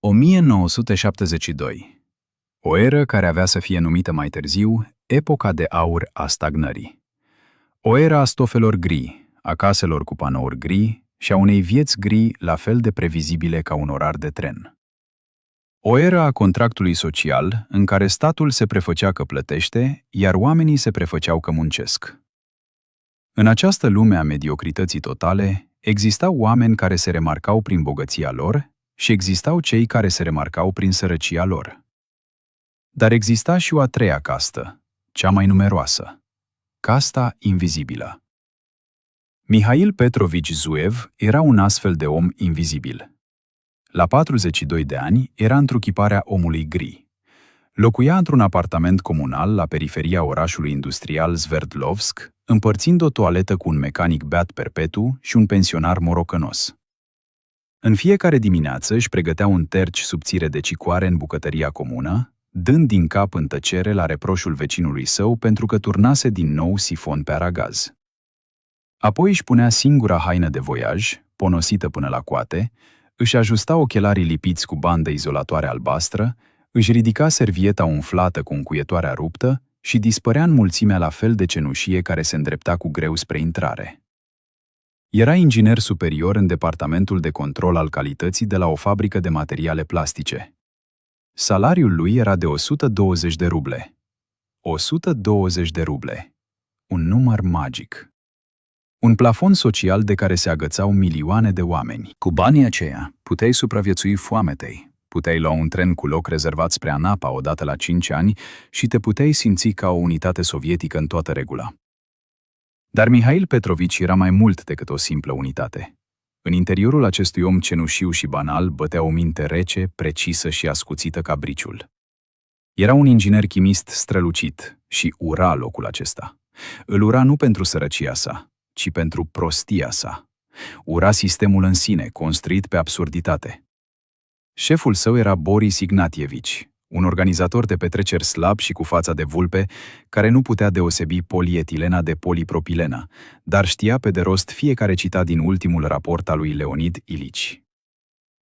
1972. O eră care avea să fie numită mai târziu epoca de aur a stagnării. O era a stofelor gri, a caselor cu panouri gri și a unei vieți gri la fel de previzibile ca un orar de tren. O era a contractului social în care statul se prefăcea că plătește, iar oamenii se prefăceau că muncesc. În această lume a mediocrității totale, existau oameni care se remarcau prin bogăția lor și existau cei care se remarcau prin sărăcia lor. Dar exista și o a treia castă, cea mai numeroasă, casta invizibilă. Mihail Petrovici Zuev era un astfel de om invizibil. La 42 de ani era întruchiparea omului gri. Locuia într-un apartament comunal la periferia orașului industrial Sverdlovsk, împărțind o toaletă cu un mecanic beat perpetu și un pensionar morocănos. În fiecare dimineață își pregătea un terci subțire de cicoare în bucătăria comună, dând din cap în tăcere la reproșul vecinului său pentru că turnase din nou sifon pe aragaz. Apoi își punea singura haină de voiaj, ponosită până la coate, își ajusta ochelarii lipiți cu bandă izolatoare albastră, își ridica servieta umflată cu încuietoarea ruptă și dispărea în mulțimea la fel de cenușie care se îndrepta cu greu spre intrare. Era inginer superior în departamentul de control al calității de la o fabrică de materiale plastice. Salariul lui era de 120 de ruble. 120 de ruble. Un număr magic. Un plafon social de care se agățau milioane de oameni. Cu banii aceia, puteai supraviețui foametei, puteai lua un tren cu loc rezervat spre Anapa odată la 5 ani și te puteai simți ca o unitate sovietică în toată regula. Dar Mihail Petrovici era mai mult decât o simplă unitate. În interiorul acestui om cenușiu și banal bătea o minte rece, precisă și ascuțită ca briciul. Era un inginer chimist strălucit și ura locul acesta. Îl ura nu pentru sărăcia sa, ci pentru prostia sa. Ura sistemul în sine, construit pe absurditate. Șeful său era Boris Ignatievici, un organizator de petreceri slab și cu fața de vulpe, care nu putea deosebi polietilena de polipropilena, dar știa pe de rost fiecare citat din ultimul raport al lui Leonid Ilici.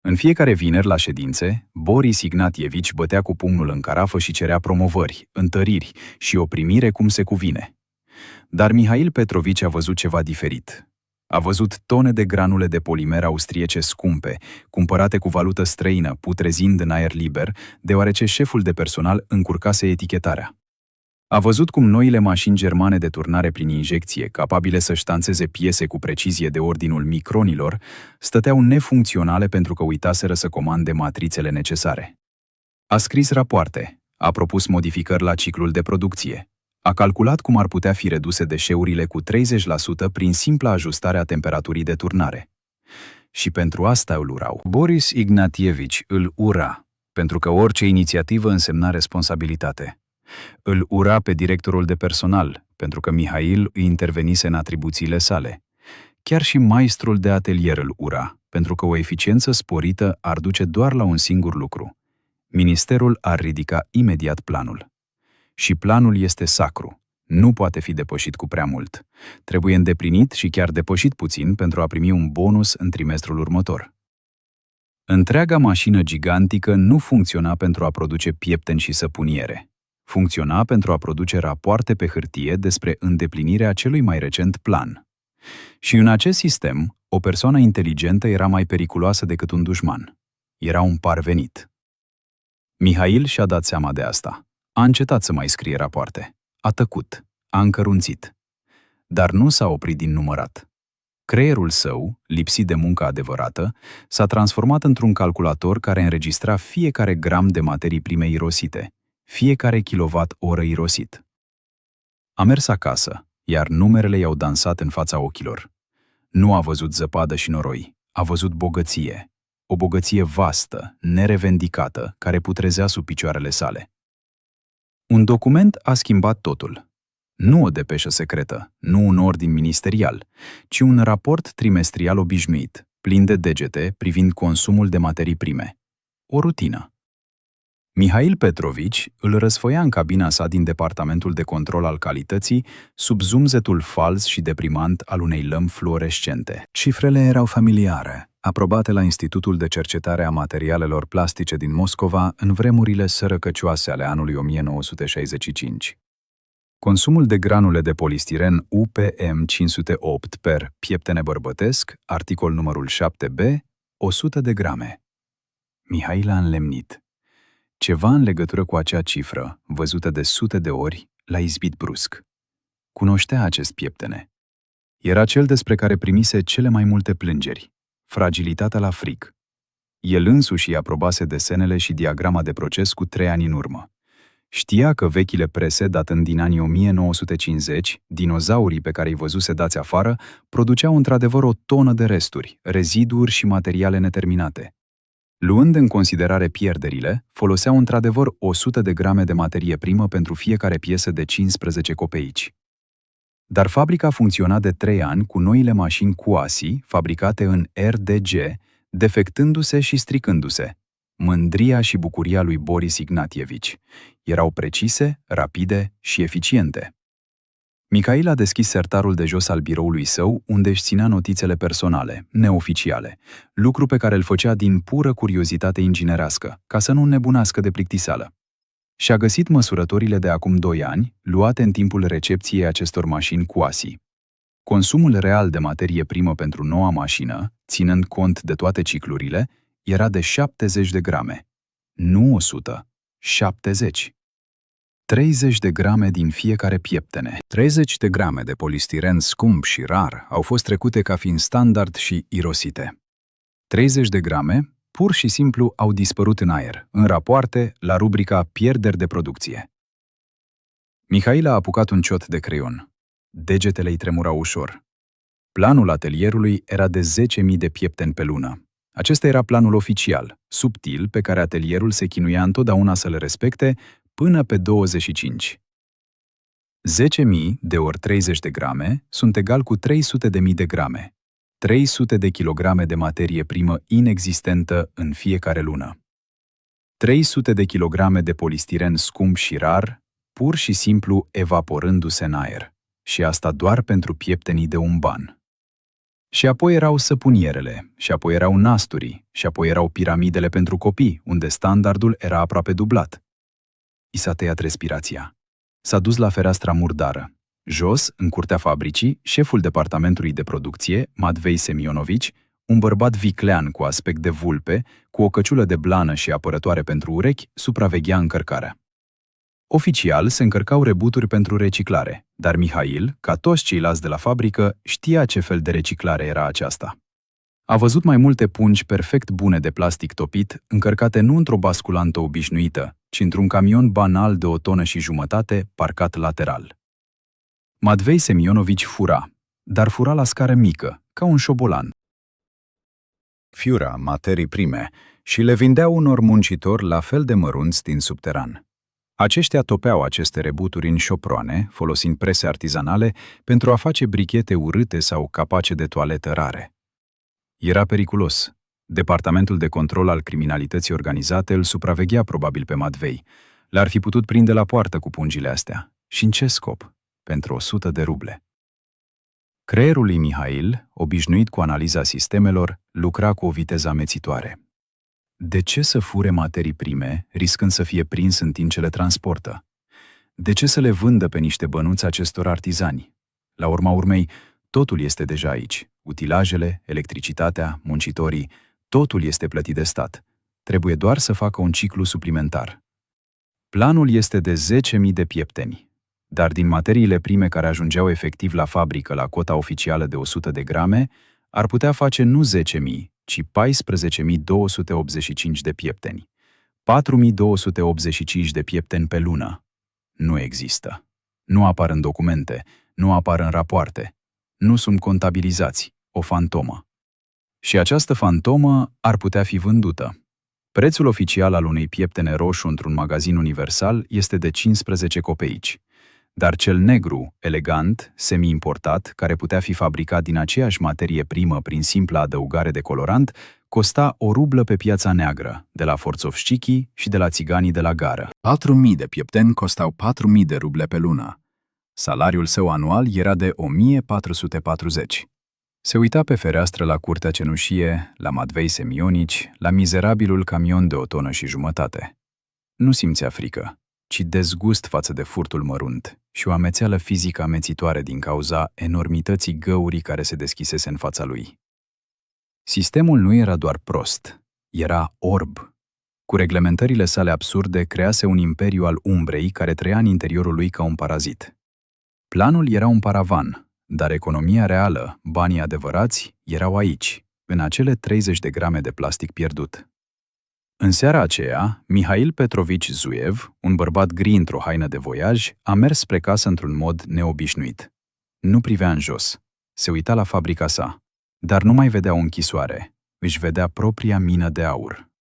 În fiecare vineri la ședințe, Boris Ignatievici bătea cu pumnul în carafă și cerea promovări, întăriri și o primire cum se cuvine. Dar Mihail Petrovici a văzut ceva diferit. A văzut tone de granule de polimer austriece scumpe, cumpărate cu valută străină, putrezind în aer liber, deoarece șeful de personal încurcase etichetarea. A văzut cum noile mașini germane de turnare prin injecție, capabile să ștanțeze piese cu precizie de ordinul micronilor, stăteau nefuncționale pentru că uitaseră să comande matrițele necesare. A scris rapoarte, a propus modificări la ciclul de producție. A calculat cum ar putea fi reduse deșeurile cu 30% prin simpla ajustare a temperaturii de turnare. Și pentru asta îl urau. Boris Ignatievici îl ura, pentru că orice inițiativă însemna responsabilitate. Îl ura pe directorul de personal, pentru că Mihail îi intervenise în atribuțiile sale. Chiar și maestrul de atelier îl ura, pentru că o eficiență sporită ar duce doar la un singur lucru. Ministerul ar ridica imediat planul. Și planul este sacru. Nu poate fi depășit cu prea mult. Trebuie îndeplinit și chiar depășit puțin pentru a primi un bonus în trimestrul următor. Întreaga mașină gigantică nu funcționa pentru a produce piepteni și săpuniere. Funcționa pentru a produce rapoarte pe hârtie despre îndeplinirea celui mai recent plan. Și în acest sistem, o persoană inteligentă era mai periculoasă decât un dușman. Era un parvenit. Mihail și-a dat seama de asta. A încetat să mai scrie rapoarte. A tăcut. A încărunțit. Dar nu s-a oprit din numărat. Creierul său, lipsit de muncă adevărată, s-a transformat într-un calculator care înregistra fiecare gram de materii prime irosite, fiecare kilowatt-oră irosit. A mers acasă, iar numerele i-au dansat în fața ochilor. Nu a văzut zăpadă și noroi, a văzut bogăție. O bogăție vastă, nerevendicată, care putrezea sub picioarele sale. Un document a schimbat totul. Nu o depeșă secretă, nu un ordin ministerial, ci un raport trimestrial obișnuit, plin de degete privind consumul de materii prime. O rutină. Mihail Petrovici îl răsfoia în cabina sa din departamentul de control al calității sub zumzetul fals și deprimant al unei lămpi fluorescente. Cifrele erau familiare. aprobate la Institutul de Cercetare a Materialelor Plastice din Moscova în vremurile sărăcăcioase ale anului 1965. Consumul de granule de polistiren UPM 508 per pieptene bărbătesc, articol numărul 7b, 100 de grame. Mihail a înlemnit. Ceva în legătură cu acea cifră, văzută de sute de ori, l-a izbit brusc. Cunoștea acest pieptene. Era cel despre care primise cele mai multe plângeri, fragilitatea la fric. El însuși îi aprobase desenele și diagrama de proces cu 3 ani în urmă. Știa că vechile prese, datând din anii 1950, dinozaurii pe care îi văzuse dați afară, produceau într-adevăr o tonă de resturi, reziduri și materiale neterminate. Luând în considerare pierderile, foloseau într-adevăr 100 de grame de materie primă pentru fiecare piesă de 15 copeici. Dar fabrica funcționa de 3 ani cu noile mașini Quasi, fabricate în RDG, defectându-se și stricându-se. Mândria și bucuria lui Boris Ignatievici. Erau precise, rapide și eficiente. Mihail a deschis sertarul de jos al biroului său, unde își ținea notițele personale, neoficiale, lucru pe care îl făcea din pură curiozitate inginerească, ca să nu înnebunească de plictiseală. Și-a găsit măsurătorile de acum 2 ani, luate în timpul recepției acestor mașini Quasi. Consumul real de materie primă pentru noua mașină, ținând cont de toate ciclurile, era de 70 de grame. Nu 100, 70. 30 de grame din fiecare pieptene. 30 de grame de polistiren scump și rar au fost trecute ca fiind standard și irosite. 30 de grame pur și simplu au dispărut în aer, în rapoarte, la rubrica pierderi de producție. Mihail a apucat un ciot de creion. Degetele îi tremurau ușor. Planul atelierului era de 10.000 de piepteni pe lună. Acesta era planul oficial, subtil, pe care atelierul se chinuia întotdeauna să le respecte până pe 25. 10.000 de ori 30 de grame sunt egal cu 300.000 de grame. 300 de kilograme de materie primă inexistentă în fiecare lună. 300 de kilograme de polistiren scump și rar, pur și simplu evaporându-se în aer. Și asta doar pentru pieptenii de un ban. Și apoi erau săpunierele, și apoi erau nasturii, și apoi erau piramidele pentru copii, unde standardul era aproape dublat. I s-a tăiat respirația. S-a dus la fereastra murdară. Jos, în curtea fabricii, șeful departamentului de producție, Matvei Semionovici, un bărbat viclean cu aspect de vulpe, cu o căciulă de blană și apărătoare pentru urechi, supraveghea încărcarea. Oficial se încărcau rebuturi pentru reciclare, dar Mihail, ca toți ceilalți de la fabrică, știa ce fel de reciclare era aceasta. A văzut mai multe pungi perfect bune de plastic topit, încărcate nu într-o basculantă obișnuită, ci într-un camion banal de 1,5 tone, parcat lateral. Matvei Semionovici fura, dar fura la scară mică, ca un șobolan. Fiura materii prime și le vindea unor muncitori la fel de mărunți din subteran. Aceștia topeau aceste rebuturi în șoproane, folosind prese artizanale, pentru a face brichete urâte sau capace de toaletă rare. Era periculos. Departamentul de control al criminalității organizate îl supraveghea probabil pe Matvei. L-ar fi putut prinde la poartă cu pungile astea. Și în ce scop? Pentru 100 de ruble. Creierul lui Mihail, obișnuit cu analiza sistemelor, lucra cu o viteză amețitoare. De ce să fure materii prime, riscând să fie prins în timp ce le transportă? De ce să le vândă pe niște bănuți acestor artizani? La urma urmei, totul este deja aici. Utilajele, electricitatea, muncitorii, totul este plătit de stat. Trebuie doar să facă un ciclu suplimentar. Planul este de 10.000 de piepteni. Dar din materiile prime care ajungeau efectiv la fabrică la cota oficială de 100 de grame, ar putea face nu 10.000, ci 14.285 de piepteni. 4.285 de piepteni pe lună. Nu există. Nu apar în documente, nu apar în rapoarte. Nu sunt contabilizați. O fantomă. Și această fantomă ar putea fi vândută. Prețul oficial al unei pieptene roșu într-un magazin universal este de 15 copeici. Dar cel negru, elegant, semi-importat, care putea fi fabricat din aceeași materie primă prin simpla adăugare de colorant, costa o rublă pe piața neagră, de la forțovșchicii și de la țiganii de la gară. 4.000 de piepteni costau 4.000 de ruble pe lună. Salariul său anual era de 1.440. Se uita pe fereastră la curtea cenușie, la Matvei Semionici, la mizerabilul camion de 1,5 tone. Nu simțea frică, ci dezgust față de furtul mărunt și o amețeală fizică amețitoare din cauza enormității găurii care se deschisese în fața lui. Sistemul nu era doar prost, era orb. Cu reglementările sale absurde, crease un imperiu al umbrei care trăia în interiorul lui ca un parazit. Planul era un paravan, dar economia reală, banii adevărați, erau aici, în acele 30 de grame de plastic pierdut. În seara aceea, Mihail Petrovici Zuev, un bărbat gri într-o haină de voiaj, a mers spre casă într-un mod neobișnuit. Nu privea în jos. Se uita la fabrica sa, dar nu mai vedea o închisoare. Își vedea propria mină de aur.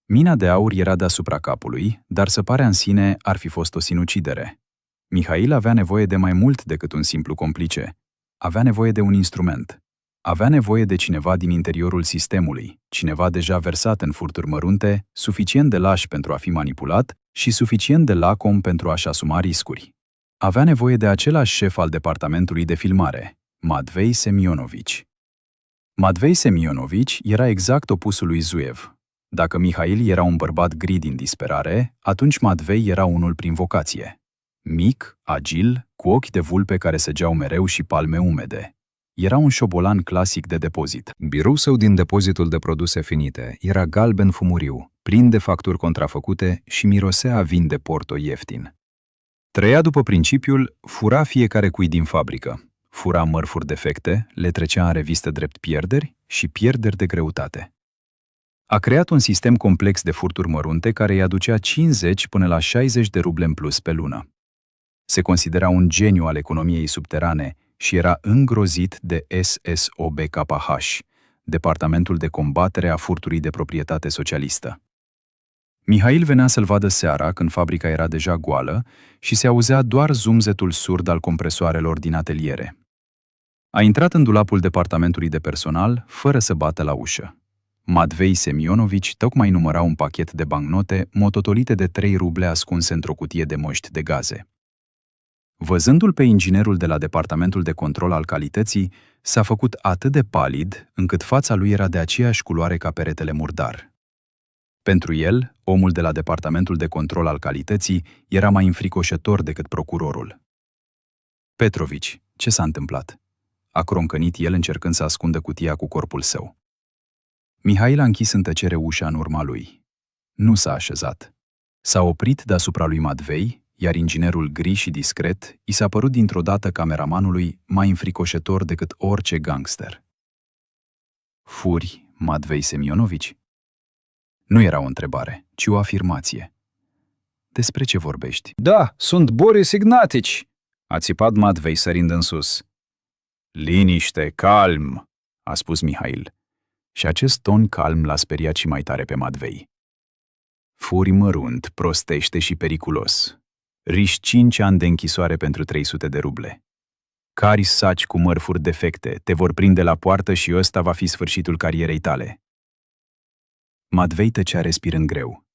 Mina de aur era deasupra capului, dar săparea în sine ar fi fost o sinucidere. Mihail avea nevoie de mai mult decât un simplu complice. Avea nevoie de un instrument. Avea nevoie de cineva din interiorul sistemului, cineva deja versat în furturi mărunte, suficient de laș pentru a fi manipulat și suficient de lacom pentru a-și asuma riscuri. Avea nevoie de același șef al departamentului de filmare, Matvei Semionovici. Matvei Semionovici era exact opusul lui Zuev. Dacă Mihail era un bărbat gri din disperare, atunci Matvei era unul prin vocație. Mic, agil, cu ochi de vulpe care săgeau mereu și palme umede. Era un șobolan clasic de depozit. Biroul său din depozitul de produse finite era galben fumuriu, plin de facturi contrafăcute și mirosea a vin de Porto ieftin. Trăia după principiul fura fiecare cui din fabrică. Fura mărfuri defecte, le trecea în revistă drept pierderi și pierderi de greutate. A creat un sistem complex de furturi mărunte care îi aducea 50 până la 60 de ruble în plus pe lună. Se considera un geniu al economiei subterane și era îngrozit de SSOBKH, Departamentul de Combatere a Furtului de Proprietate Socialistă. Mihail venea să-l vadă seara, când fabrica era deja goală, și se auzea doar zumzetul surd al compresoarelor din ateliere. A intrat în dulapul departamentului de personal, fără să bată la ușă. Matvei Semionovici tocmai număra un pachet de bancnote mototolite de 3 ruble ascunse într-o cutie de moști de gaze. Văzându-l pe inginerul de la departamentul de control al calității, s-a făcut atât de palid, încât fața lui era de aceeași culoare ca peretele murdar. Pentru el, omul de la departamentul de control al calității era mai înfricoșător decât procurorul. Petrovici, ce s-a întâmplat? A croncănit el încercând să ascundă cutia cu corpul său. Mihail a închis în tăcere ușa în urma lui. Nu s-a așezat. S-a oprit deasupra lui Matvei, iar inginerul gri și discret i s-a părut dintr-o dată cameramanului mai înfricoșător decât orice gangster. Furi, Matvei Semionovici? Nu era o întrebare, ci o afirmație. Despre ce vorbești? Da, sunt Boris Ignatici, a țipat Matvei sărind în sus. Liniște, calm, a spus Mihail. Și acest ton calm l-a speriat și mai tare pe Matvei. Furi mărunt, prostește și periculos. Riști 5 ani de închisoare pentru 300 de ruble. Cari saci cu mărfuri defecte, te vor prinde la poartă și ăsta va fi sfârșitul carierei tale. Matvei tăcea respirând greu.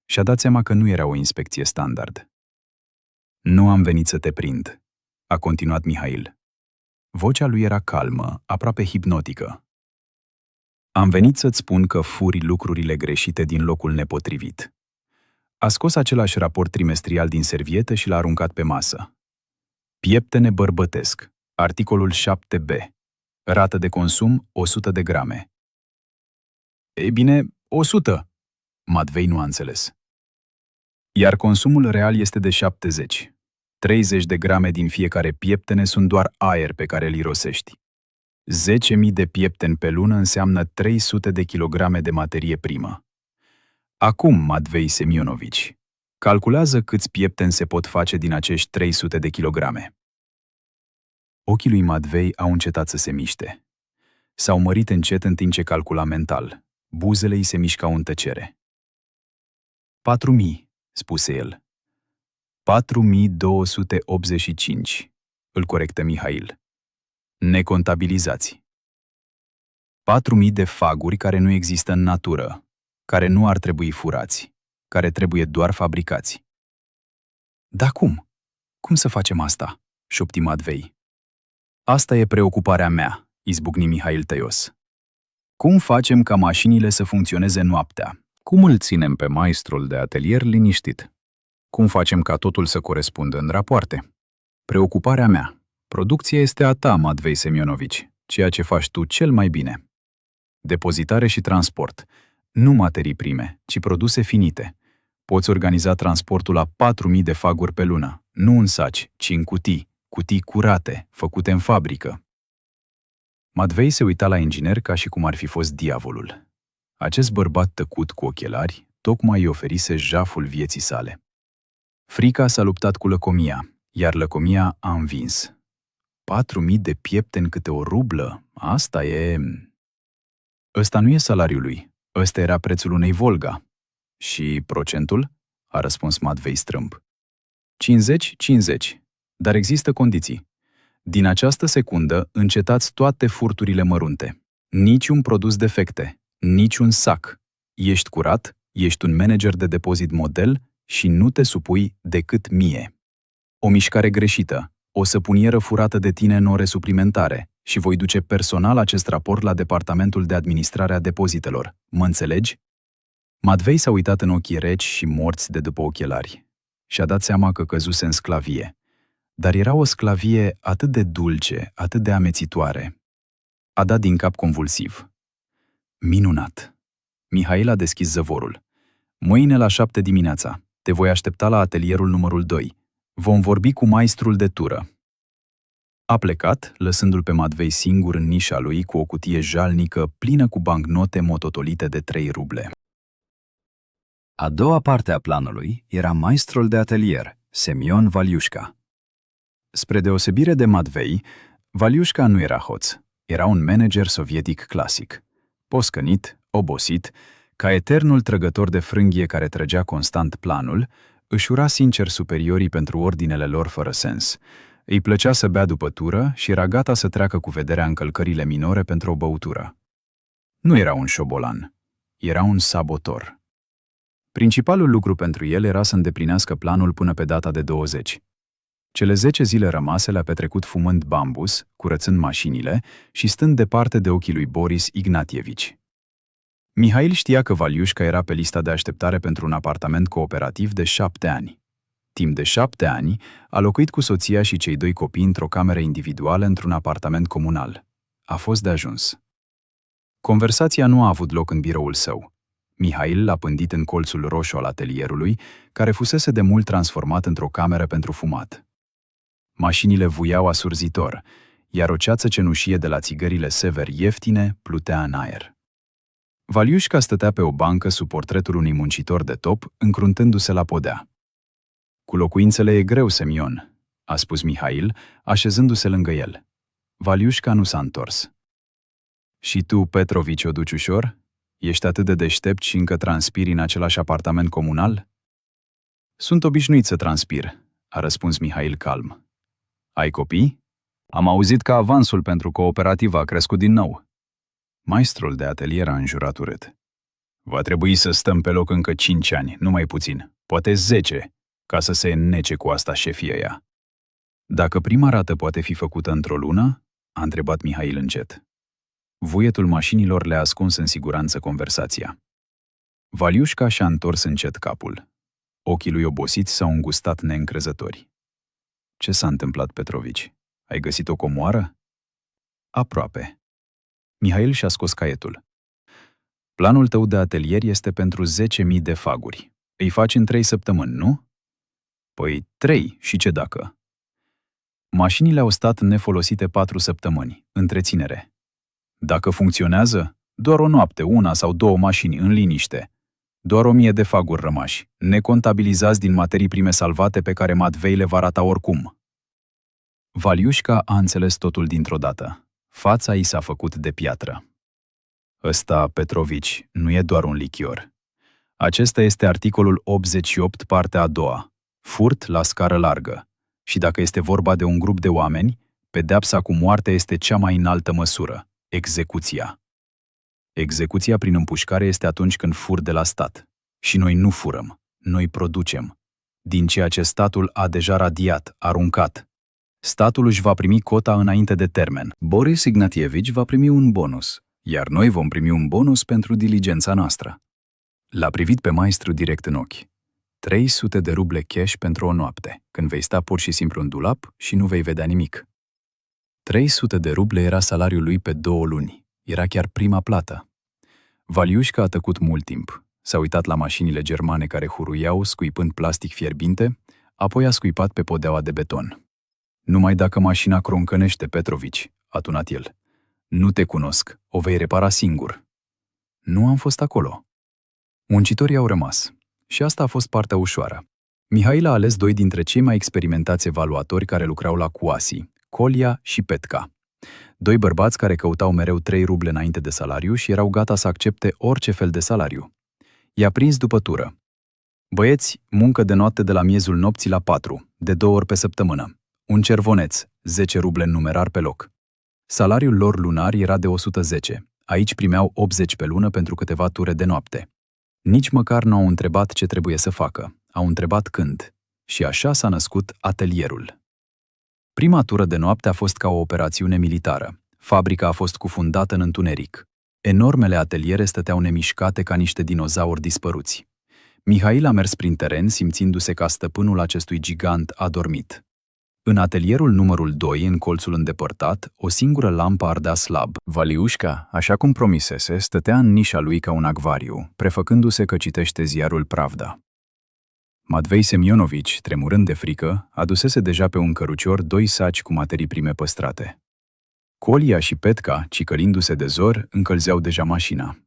Și-a dat seama că nu era o inspecție standard. Nu am venit să te prind, a continuat Mihail. Vocea lui era calmă, aproape hipnotică. Am venit să-ți spun că furi lucrurile greșite din locul nepotrivit. A scos același raport trimestrial din servietă și l-a aruncat pe masă. Pieptene bărbătesc, articolul 7b. Rată de consum 100 de grame. Ei bine, 100. Matvei nu a înțeles. Iar consumul real este de 70. 30 de grame din fiecare pieptene sunt doar aer pe care îl irosești. 10.000 de piepteni pe lună înseamnă 300 de kilograme de materie primă. Acum, Matvei Semionovici, calculează câți piepteni se pot face din acești 300 de kilograme. Ochii lui Matvei au încetat să se miște. S-au mărit încet în timp ce calcula mental. Buzele îi se mișcau în tăcere. 4.000, spuse el. 4.285, îl corectă Mihail. Necontabilizați. 4.000 de faguri care nu există în natură, care nu ar trebui furați, care trebuie doar fabricați. Dar cum? Cum să facem asta? Șopti Matvei. Asta e preocuparea mea, izbucni Mihail tăios. Cum facem ca mașinile să funcționeze noaptea? Cum îl ținem pe maestrul de atelier liniștit? Cum facem ca totul să corespundă în rapoarte? Preocuparea mea. Producția este a ta, Matvei Semionovici, ceea ce faci tu cel mai bine. Depozitare și transport. Nu materii prime, ci produse finite. Poți organiza transportul la 4.000 de faguri pe lună, nu în saci, ci în cutii curate, făcute în fabrică. Matvei se uita la inginer ca și cum ar fi fost diavolul. Acest bărbat tăcut cu ochelari tocmai îi oferise jaful vieții sale. Frica s-a luptat cu lăcomia, iar lăcomia a învins. 4.000 de piepteni câte o rublă, asta e... Ăsta nu e salariul lui, ăsta era prețul unei Volga. Și procentul? A răspuns Matvei strâmb. 50-50, dar există condiții. Din această secundă încetați toate furturile mărunte. Niciun produs defecte, niciun sac. Ești curat, ești un manager de depozit model și nu te supui decât mie. O mișcare greșită, o săpunieră furată de tine în ore suplimentare și voi duce personal acest raport la Departamentul de Administrare a Depozitelor. Mă înțelegi? Matvei s-a uitat în ochii reci și morți de după ochelari. Și-a dat seama că căzuse în sclavie. Dar era o sclavie atât de dulce, atât de amețitoare. A dat din cap convulsiv. Minunat! Mihail a deschis zăvorul. Mâine la 7 dimineața. Te voi aștepta la atelierul numărul 2. Vom vorbi cu maestrul de tură. A plecat, lăsându-l pe Matvei singur în nișa lui cu o cutie jalnică plină cu bancnote mototolite de 3 ruble. A doua parte a planului era maestrul de atelier, Semion Valiușca. Spre deosebire de Matvei, Valiușca nu era hoț. Era un manager sovietic clasic. Poscănit, obosit, ca eternul trăgător de frânghie care trăgea constant planul, își ura sincer superiorii pentru ordinele lor fără sens. Îi plăcea să bea după tură și era gata să treacă cu vederea încălcările minore pentru o băutură. Nu era un șobolan. Era un sabotor. Principalul lucru pentru el era să îndeplinească planul până pe data de 20. Cele 10 zile rămase le-a petrecut fumând bambus, curățând mașinile și stând departe de ochii lui Boris Ignatievici. Mihail știa că Valiușca era pe lista de așteptare pentru un apartament cooperativ de 7 ani. Timp de 7 ani, a locuit cu soția și cei 2 copii într-o cameră individuală într-un apartament comunal. A fost de ajuns. Conversația nu a avut loc în biroul său. Mihail l-a pândit în colțul roșu al atelierului, care fusese de mult transformat într-o cameră pentru fumat. Mașinile vuiau asurzitor, iar o ceață cenușie de la țigările Sever ieftine plutea în aer. Valiușca stătea pe o bancă sub portretul unui muncitor de top, încruntându-se la podea. Cu locuințele e greu, Semion, a spus Mihail, așezându-se lângă el. Valiușca nu s-a întors. Și tu, Petrovici, o duci ușor? Ești atât de deștept și încă transpiri în același apartament comunal? Sunt obișnuit să transpir, a răspuns Mihail calm. Ai copii? Am auzit că avansul pentru cooperativă a crescut din nou. Maestrul de atelier a înjurat urât. Va trebui să stăm pe loc încă 5 ani, nu mai puțin, poate 10, ca să se înnece cu asta șefia ea. Dacă prima rată poate fi făcută într-o lună? A întrebat Mihail încet. Vuietul mașinilor le-a ascuns în siguranță conversația. Valiușca și-a întors încet capul. Ochii lui obosiți s-au îngustat neîncrezători. Ce s-a întâmplat, Petrovici? Ai găsit o comoară? Aproape. Mihail și-a scos caietul. Planul tău de atelier este pentru 10.000 de faguri. Îi faci în 3 săptămâni, nu? Păi 3, și ce dacă? Mașinile au stat nefolosite 4 săptămâni, întreținere. Dacă funcționează, doar o noapte, 1 sau 2 mașini în liniște. Doar 1.000 de faguri rămași, necontabilizați din materii prime salvate pe care Matvei le va rata oricum. Valiușca a înțeles totul dintr-o dată. Fața i s-a făcut de piatră. Ăsta, Petrovici, nu e doar un lichior. Acesta este articolul 88, partea a doua. Furt la scară largă. Și dacă este vorba de un grup de oameni, pedeapsa cu moartea este cea mai înaltă măsură. Execuția. Execuția prin împușcare este atunci când fur de la stat. Și noi nu furăm, noi producem. Din ceea ce statul a deja radiat, aruncat. Statul își va primi cota înainte de termen. Boris Ignatievici va primi un bonus, iar noi vom primi un bonus pentru diligența noastră. L-a privit pe maestru direct în ochi. 300 de ruble cash pentru o noapte, când vei sta pur și simplu în dulap și nu vei vedea nimic. 300 de ruble era salariul lui pe 2 luni. Era chiar prima plată. Valiușca a tăcut mult timp. S-a uitat la mașinile germane care huruiau, scuipând plastic fierbinte, apoi a scuipat pe podeaua de beton. Numai dacă mașina croncănește, Petrovici, a tunat el. Nu te cunosc, o vei repara singur. Nu am fost acolo. Muncitorii au rămas. Și asta a fost partea ușoară. Mihail a ales 2 dintre cei mai experimentați evaluatori care lucrau la Cuasi, Colia și Petca. 2 bărbați care căutau mereu 3 ruble înainte de salariu și erau gata să accepte orice fel de salariu. I-a prins după tură. Băieți, muncă de noapte de la miezul nopții la 4, de 2 ori pe săptămână. Un cervoneț, 10 ruble în numerar pe loc. Salariul lor lunar era de 110. Aici primeau 80 pe lună pentru câteva ture de noapte. Nici măcar nu au întrebat ce trebuie să facă. Au întrebat când. Și așa s-a născut atelierul. Prima tură de noapte a fost ca o operațiune militară. Fabrica a fost cufundată în întuneric. Enormele ateliere stăteau nemișcate ca niște dinozauri dispăruți. Mihail a mers prin teren, simțindu-se ca stăpânul acestui gigant adormit. În atelierul numărul 2, în colțul îndepărtat, o singură lampă ardea slab. Valiușca, așa cum promisese, stătea în nișa lui ca un acvariu, prefăcându-se că citește ziarul Pravda. Matvei Semionovici, tremurând de frică, adusese deja pe un cărucior 2 saci cu materii prime păstrate. Colia și Petca, cicălindu-se de zor, încălzeau deja mașina.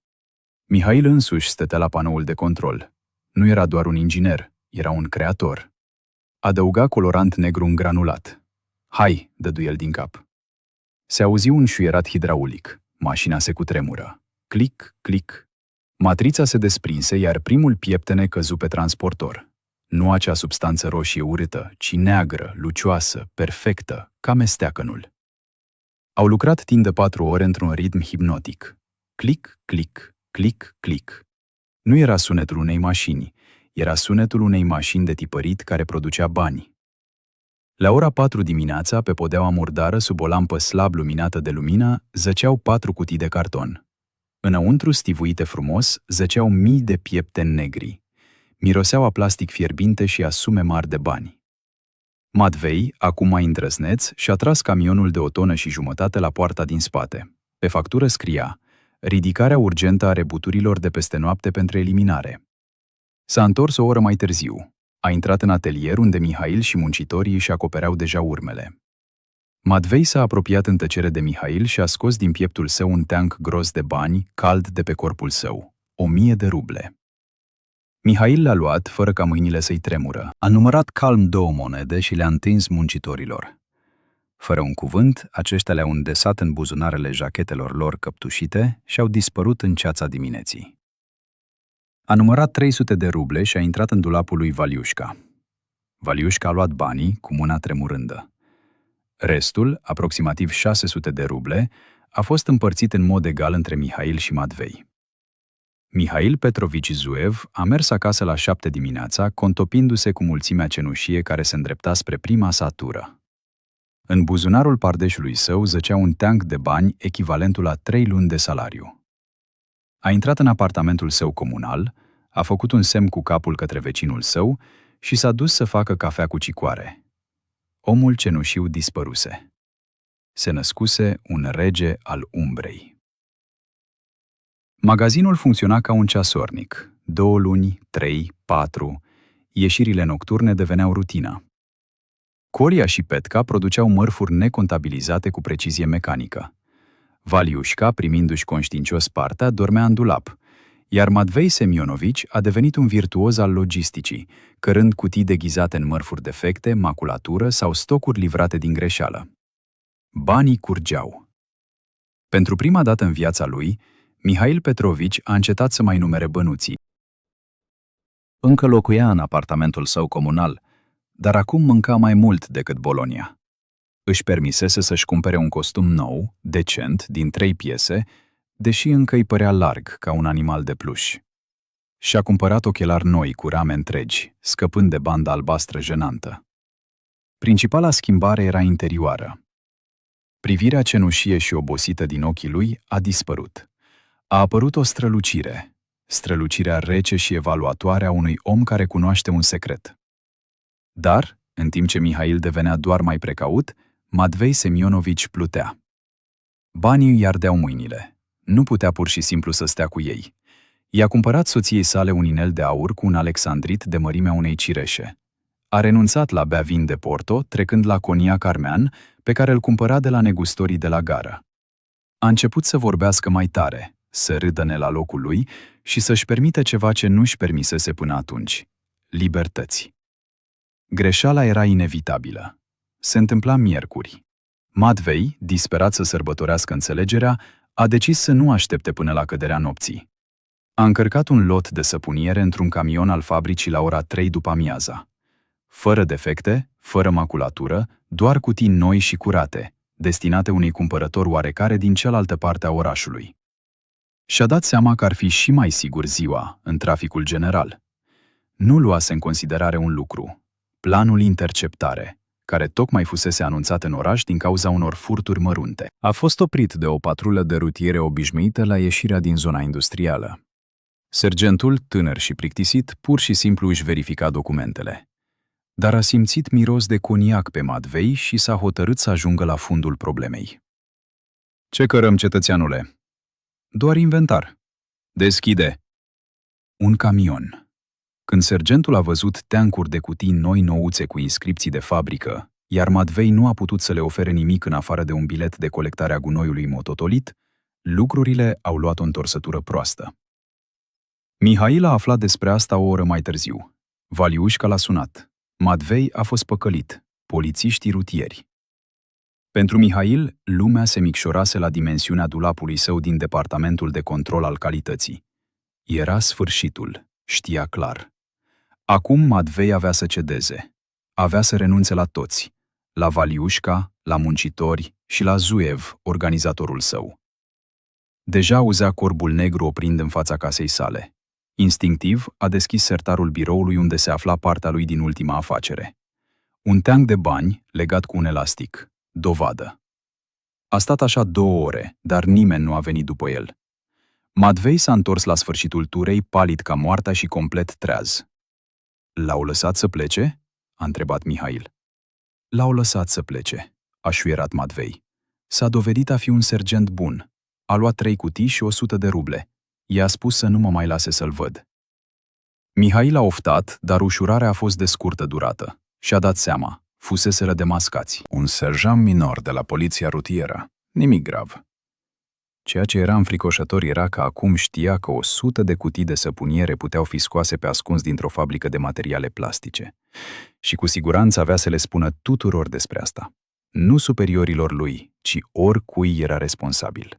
Mihail însuși stătea la panoul de control. Nu era doar un inginer, era un creator. Adăuga colorant negru în granulat. Hai, dădu el din cap. Se auzi un șuierat hidraulic. Mașina se cutremură. Clic, clic. Matrița se desprinse, iar primul pieptene căzu pe transportor. Nu acea substanță roșie urâtă, ci neagră, lucioasă, perfectă, ca mesteacănul. Au lucrat timp de 4 ore într-un ritm hipnotic. Clic, clic, clic, clic. Nu era sunetul unei mașini, era sunetul unei mașini de tipărit care producea bani. La ora 4 dimineața, pe podeaua murdară, sub o lampă slab luminată de lumină, zăceau 4 cutii de carton. Înăuntru, stivuite frumos, zăceau mii de piepteni negri. Miroseau a plastic fierbinte și a sume mari de bani. Matvei, acum mai îndrăzneț, și-a tras camionul de 1,5 tone la poarta din spate. Pe factură scria: ridicarea urgentă a rebuturilor de peste noapte pentru eliminare. S-a întors o oră mai târziu. A intrat în atelier unde Mihail și muncitorii își acopereau deja urmele. Matvei s-a apropiat în tăcere de Mihail și a scos din pieptul său un teanc gros de bani, cald de pe corpul său. 1000 de ruble. Mihail l-a luat, fără ca mâinile să-i tremură. A numărat calm 2 monede și le-a întins muncitorilor. Fără un cuvânt, aceștia le-au îndesat în buzunarele jachetelor lor căptușite și au dispărut în ceața dimineții. A numărat 300 de ruble și a intrat în dulapul lui Valiușca. Valiușca a luat banii cu mâna tremurândă. Restul, aproximativ 600 de ruble, a fost împărțit în mod egal între Mihail și Matvei. Mihail Petrovici Zuev a mers acasă la 7 dimineața, contopindu-se cu mulțimea cenușie care se îndrepta spre prima sa tură. În buzunarul pardeșului său zăcea un teanc de bani echivalentul la 3 luni de salariu. A intrat în apartamentul său comunal, a făcut un semn cu capul către vecinul său și s-a dus să facă cafea cu cicoare. Omul cenușiu dispăruse. Se născuse un rege al umbrei. Magazinul funcționa ca un ceasornic. 2 luni, 3, 4. Ieșirile nocturne deveneau rutina. Colia și Petca produceau mărfuri necontabilizate cu precizie mecanică. Valiușca, primindu-și conștiincios partea, dormea în dulap, iar Matvei Semionovici a devenit un virtuoz al logisticii, cărând cutii deghizate în mărfuri defecte, maculatură sau stocuri livrate din greșeală. Banii curgeau. Pentru prima dată în viața lui, Mihail Petrovici a încetat să mai numere bănuții. Încă locuia în apartamentul său comunal, dar acum mânca mai mult decât Bolonia. Își permisese să-și cumpere un costum nou, decent, din 3 piese, deși încă îi părea larg ca un animal de pluș. Și-a cumpărat ochelari noi cu rame întregi, scăpând de banda albastră jenantă. Principala schimbare era interioară. Privirea cenușie și obosită din ochii lui a dispărut. A apărut o strălucire, strălucirea rece și evaluatoare a unui om care cunoaște un secret. Dar, în timp ce Mihail devenea doar mai precaut, Matvei Semionovici plutea. Banii îi ardeau mâinile. Nu putea pur și simplu să stea cu ei. I-a cumpărat soției sale un inel de aur cu un alexandrit de mărimea unei cireșe. A renunțat la bea vin de Porto, trecând la coniac armean, pe care îl cumpăra de la negustorii de la gară. A început să vorbească mai tare, să râdă la locul lui și să-și permită ceva ce nu-și permisese până atunci: libertăți. Greșeala era inevitabilă. Se întâmpla miercuri. Matvei, disperat să sărbătorească înțelegerea, a decis să nu aștepte până la căderea nopții. A încărcat un lot de săpuniere într-un camion al fabricii la ora 3 după amiaza. Fără defecte, fără maculatură, doar cutii noi și curate, destinate unui cumpărător oarecare din cealaltă parte a orașului. Și-a dat seama că ar fi și mai sigur ziua, în traficul general. Nu luase în considerare un lucru: planul interceptare, care tocmai fusese anunțat în oraș din cauza unor furturi mărunte. A fost oprit de o patrulă de rutiere obișnuită la ieșirea din zona industrială. Sergentul, tânăr și plictisit, pur și simplu își verifica documentele. Dar a simțit miros de coniac pe Matvei și s-a hotărât să ajungă la fundul problemei. "Ce cărăm, cetățeanule?" "Doar inventar." "Deschide." Un camion. Când sergentul a văzut teancuri de cutii noi nouțe cu inscripții de fabrică, iar Matvei nu a putut să le ofere nimic în afară de un bilet de colectare a gunoiului mototolit, lucrurile au luat o întorsătură proastă. Mihail a aflat despre asta o oră mai târziu. Valiușca l-a sunat. Matvei a fost păcălit. Polițiștii rutieri. Pentru Mihail, lumea se micșorase la dimensiunea dulapului său din departamentul de control al calității. Era sfârșitul, știa clar. Acum Matvei avea să cedeze. Avea să renunțe la toți. La Valiușca, la muncitori și la Zuev, organizatorul său. Deja auzea corbul negru oprind în fața casei sale. Instinctiv a deschis sertarul biroului unde se afla partea lui din ultima afacere. Un teanc de bani legat cu un elastic. Dovadă. A stat așa 2 ore, dar nimeni nu a venit după el. Matvei s-a întors la sfârșitul turei, palid ca moartea și complet treaz. "L-au lăsat să plece?" a întrebat Mihail. "L-au lăsat să plece," a șuierat Matvei. "S-a dovedit a fi un sergent bun. A luat 3 cutii și 100 de ruble. I-a spus să nu mă mai lase să-l văd." Mihail a oftat, dar ușurarea a fost de scurtă durată. Și-a dat seama. Fuseseră demascați. Un serjant minor de la poliția rutieră. Nimic grav. Ceea ce era înfricoșător era că acum știa că 100 de cutii de săpuniere puteau fi scoase pe ascuns dintr-o fabrică de materiale plastice. Și cu siguranță avea să le spună tuturor despre asta. Nu superiorilor lui, ci oricui era responsabil.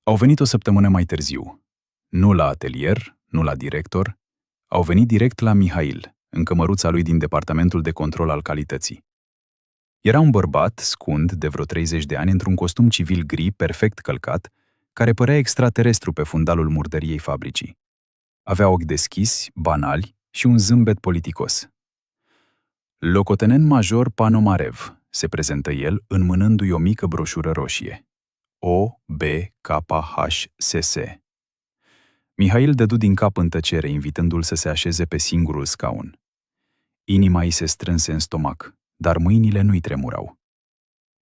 Au venit o săptămână mai târziu. Nu la atelier, nu la director. Au venit direct la Mihail, în cămăruța lui din departamentul de control al calității. Era un bărbat, scund, de vreo 30 de ani, într-un costum civil gri, perfect călcat, care părea extraterestru pe fundalul murdăriei fabricii. Avea ochi deschiși, banali și un zâmbet politicos. "Locotenent major Panomarev," se prezentă el, înmânându-i o mică broșură roșie. OBKHSS. Mihail dădu din cap în tăcere, invitându-l să se așeze pe singurul scaun. Inima îi se strânse în stomac, dar mâinile nu-i tremurau.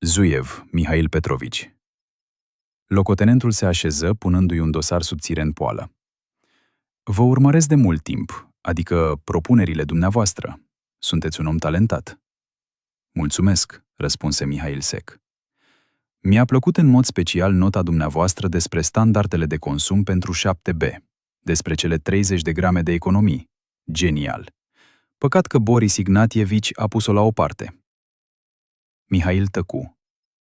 "Zuev, Mihail Petrovici." Locotenentul se așeză, punându-i un dosar subțire în poală. "Vă urmăresc de mult timp, adică propunerile dumneavoastră. Sunteți un om talentat." "Mulțumesc," răspunse Mihail sec. "Mi-a plăcut în mod special nota dumneavoastră despre standardele de consum pentru 7B, despre cele 30 de grame de economii. Genial. Păcat că Boris Ignatievici a pus-o la o parte." Mihail tăcu.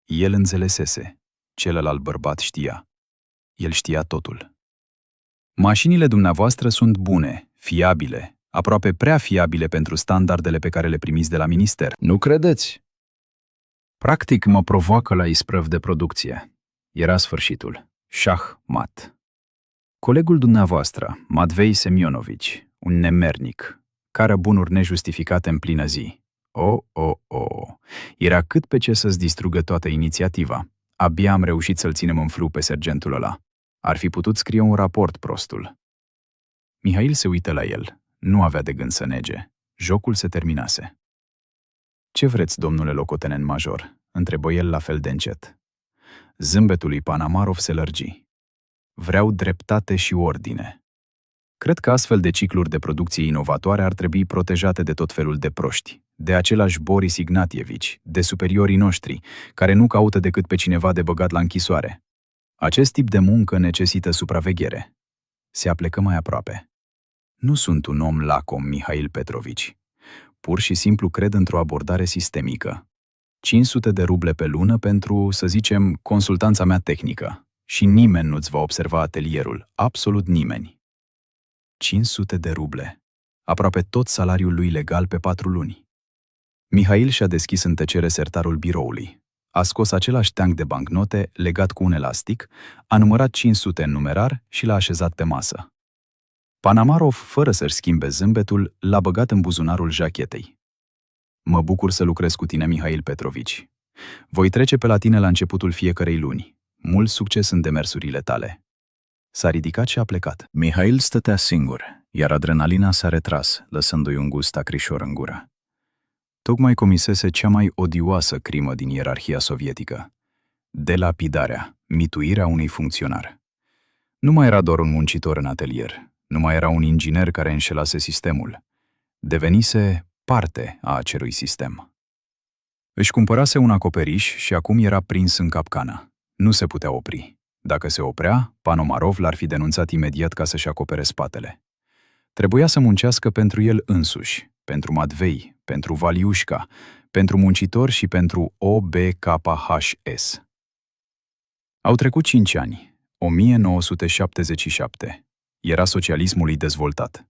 El înțelesese. Celălalt bărbat știa. El știa totul. "Mașinile dumneavoastră sunt bune, fiabile, aproape prea fiabile pentru standardele pe care le primiți de la minister." Nu credeți? Practic mă provoacă la isprăv de producție. Era sfârșitul. Șah mat. Colegul dumneavoastră, Matvei Semionovici, un nemernic, cară bunuri nejustificate în plină zi. Era cât pe ce să-ți distrugă toată inițiativa. Abia am reușit să-l ținem în frâu pe sergentul ăla. Ar fi putut scrie un raport, prostul. Mihail se uită la el. Nu avea de gând să nege. Jocul se terminase. Ce vreți, domnule locotenent major?" întrebă el la fel de încet. Zâmbetul lui Panamarov se lărgi. Vreau dreptate și ordine. Cred că astfel de cicluri de producție inovatoare ar trebui protejate de tot felul de proști, de același Boris Ignatievici, de superiorii noștri, care nu caută decât pe cineva de băgat la închisoare. Acest tip de muncă necesită supraveghere. Se aplecă mai aproape. Nu sunt un om lacom, Mihail Petrovici. Pur și simplu cred într-o abordare sistemică. 500 de ruble pe lună pentru, să zicem, consultanța mea tehnică. Și nimeni nu-ți va observa atelierul, absolut nimeni. 500 de ruble. Aproape tot salariul lui legal pe 4 luni. Mihail și-a deschis în tăcere sertarul biroului. A scos același teanc de bancnote, legat cu un elastic, a numărat 500 în numerar și l-a așezat pe masă. Panamarov, fără să-și schimbe zâmbetul, l-a băgat în buzunarul jachetei. Mă bucur să lucrez cu tine, Mihail Petrovici. Voi trece pe la tine la începutul fiecărei luni. Mult succes în demersurile tale. S-a ridicat și a plecat. Mihail stătea singur, iar adrenalina s-a retras, lăsându-i un gust acrișor în gură. Tocmai comisese cea mai odioasă crimă din ierarhia sovietică. Delapidarea, mituirea unui funcționar. Nu mai era doar un muncitor în atelier, nu mai era un inginer care înșelase sistemul. Devenise parte a acelui sistem. Își cumpărase un acoperiș și acum era prins în capcană. Nu se putea opri. Dacă se oprea, Panomarov l-ar fi denunțat imediat ca să-și acopere spatele. Trebuia să muncească pentru el însuși, pentru Matvei, pentru Valiușca, pentru muncitori și pentru OBKHS. Au trecut 5 ani, 1977. Era socialismul dezvoltat.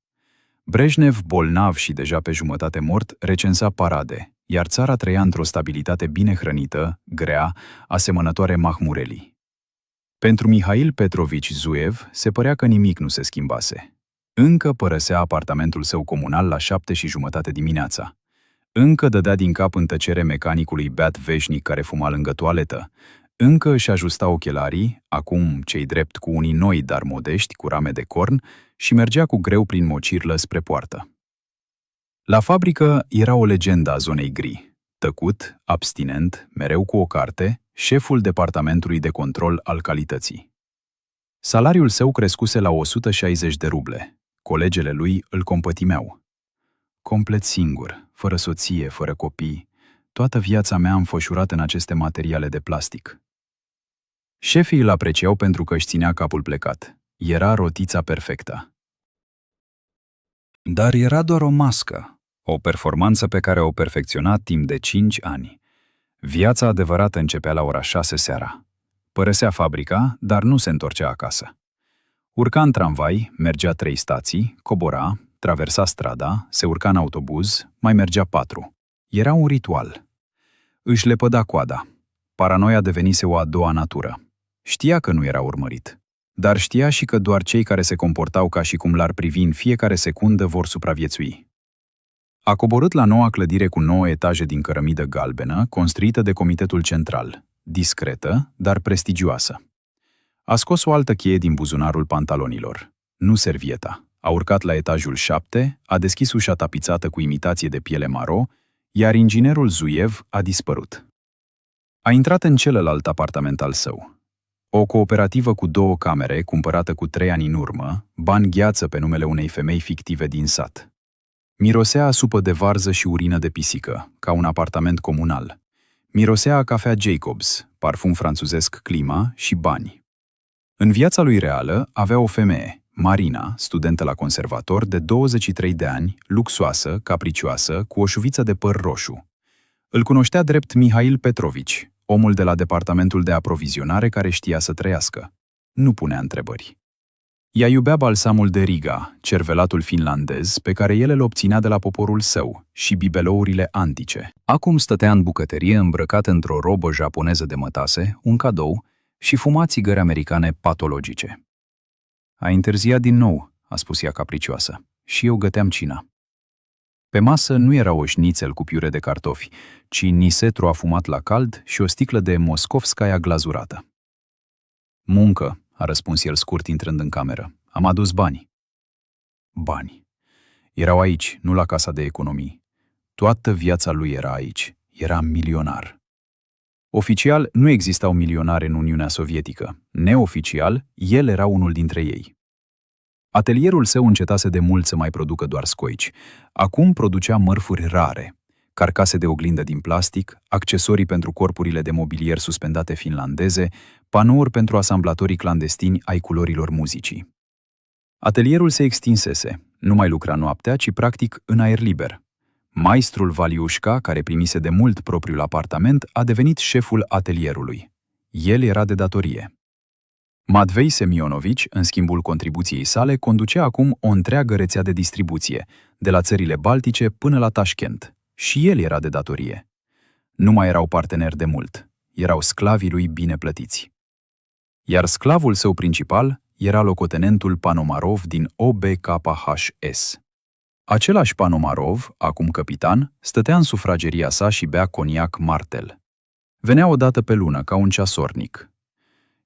Brejnev, bolnav și deja pe jumătate mort, recensa parade, iar țara trăia într-o stabilitate bine hrănită, grea, asemănătoare Mahmurelii. Pentru Mihail Petrovici Zuev se părea că nimic nu se schimbase. Încă părăsea apartamentul său comunal la 7:30 dimineața. Încă dădea din cap în tăcere mecanicului beat veșnic care fuma lângă toaletă. Încă își ajusta ochelarii, acum cei drept cu unii noi, dar modești, cu rame de corn, și mergea cu greu prin mocirlă spre poartă. La fabrică era o legendă a zonei gri. Tăcut, abstinent, mereu cu o carte, șeful departamentului de control al calității. Salariul său crescuse la 160 de ruble. Colegele lui îl compătimeau. Complet singur, fără soție, fără copii, toată viața mea am fășurat în aceste materiale de plastic. Șefii îl apreciau pentru că își ținea capul plecat. Era rotița perfectă. Dar era doar o mască, o performanță pe care o perfecționa timp de 5 ani. Viața adevărată începea la ora 6 seara. Părăsea fabrica, dar nu se întorcea acasă. Urca în tramvai, mergea 3 stații, cobora, traversa strada, se urca în autobuz, mai mergea 4. Era un ritual. Își lepăda coada. Paranoia devenise o a doua natură. Știa că nu era urmărit, dar știa și că doar cei care se comportau ca și cum l-ar privi în fiecare secundă vor supraviețui. A coborât la noua clădire cu 9 etaje din cărămidă galbenă, construită de Comitetul Central, discretă, dar prestigioasă. A scos o altă cheie din buzunarul pantalonilor, nu servieta. A urcat la etajul 7, a deschis ușa tapizată cu imitație de piele maro, iar inginerul Zuev a dispărut. A intrat în celălalt apartament al său. O cooperativă cu 2 camere, cumpărată cu 3 ani în urmă, bani gheață pe numele unei femei fictive din sat. Mirosea a supă de varză și urină de pisică, ca un apartament comunal. Mirosea a cafea Jacobs, parfum franțuzesc Clima și bani. În viața lui reală avea o femeie, Marina, studentă la conservator, de 23 de ani, luxoasă, capricioasă, cu o șuviță de păr roșu. Îl cunoștea drept Mihail Petrovici, omul de la departamentul de aprovizionare care știa să trăiască. Nu punea întrebări. Ea iubea balsamul de Riga, cervelatul finlandez, pe care el îl obținea de la poporul său, și bibelourile antice. Acum stătea în bucătărie îmbrăcat într-o robă japoneză de mătase, un cadou, și fuma țigări americane patologice. A întârziat din nou, a spus ea capricioasă, și eu găteam cina. Pe masă nu era o șnițel cu piure de cartofi, ci nisetru afumat la cald și o sticlă de moscovskaya glazurată. Muncă, a răspuns el scurt intrând în cameră. Am adus bani. Bani. Erau aici, nu la casa de economii. Toată viața lui era aici. Era milionar. Oficial, nu existau milionari în Uniunea Sovietică. Neoficial, el era unul dintre ei. Atelierul său încetase de mult să mai producă doar scoici. Acum producea mărfuri rare, carcase de oglindă din plastic, accesorii pentru corpurile de mobilier suspendate finlandeze, panouri pentru asamblatorii clandestini ai culorilor muzicii. Atelierul se extinsese, nu mai lucra noaptea, ci practic în aer liber. Maestrul Valiușca, care primise de mult propriul apartament, a devenit șeful atelierului. El era de datorie. Matvei Semionovici, în schimbul contribuției sale, conducea acum o întreagă rețea de distribuție, de la țările Baltice până la Tashkent. Și el era de datorie. Nu mai erau parteneri de mult. Erau sclavii lui bine plătiți. Iar sclavul său principal era locotenentul Panomarov din OBKHS. Același Panomarov, acum capitan, stătea în sufrageria sa și bea coniac Martel. Venea o dată pe lună, ca un ceasornic.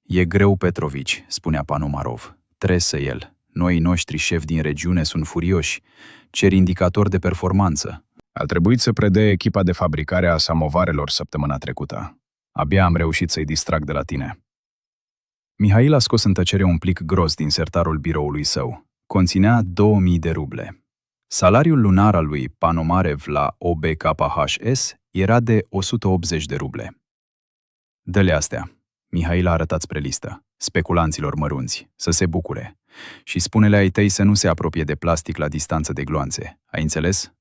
E greu, Petrovici, spunea Panomarov. Tresă el. Noii noștri șefi din regiune sunt furioși. Cer indicator de performanță. A trebuit să predea echipa de fabricare a samovarelor săptămâna trecută. Abia am reușit să-i distrag de la tine. Mihail a scos în tăcere un plic gros din sertarul biroului său. Conținea 2000 de ruble. Salariul lunar al lui Panomarev la OBKHS era de 180 de ruble. Dă-le astea. Mihail a arătat spre listă. Speculanților mărunți, să se bucure. Și spune-le ai tăi să nu se apropie de plastic la distanță de gloanțe. Ai înțeles?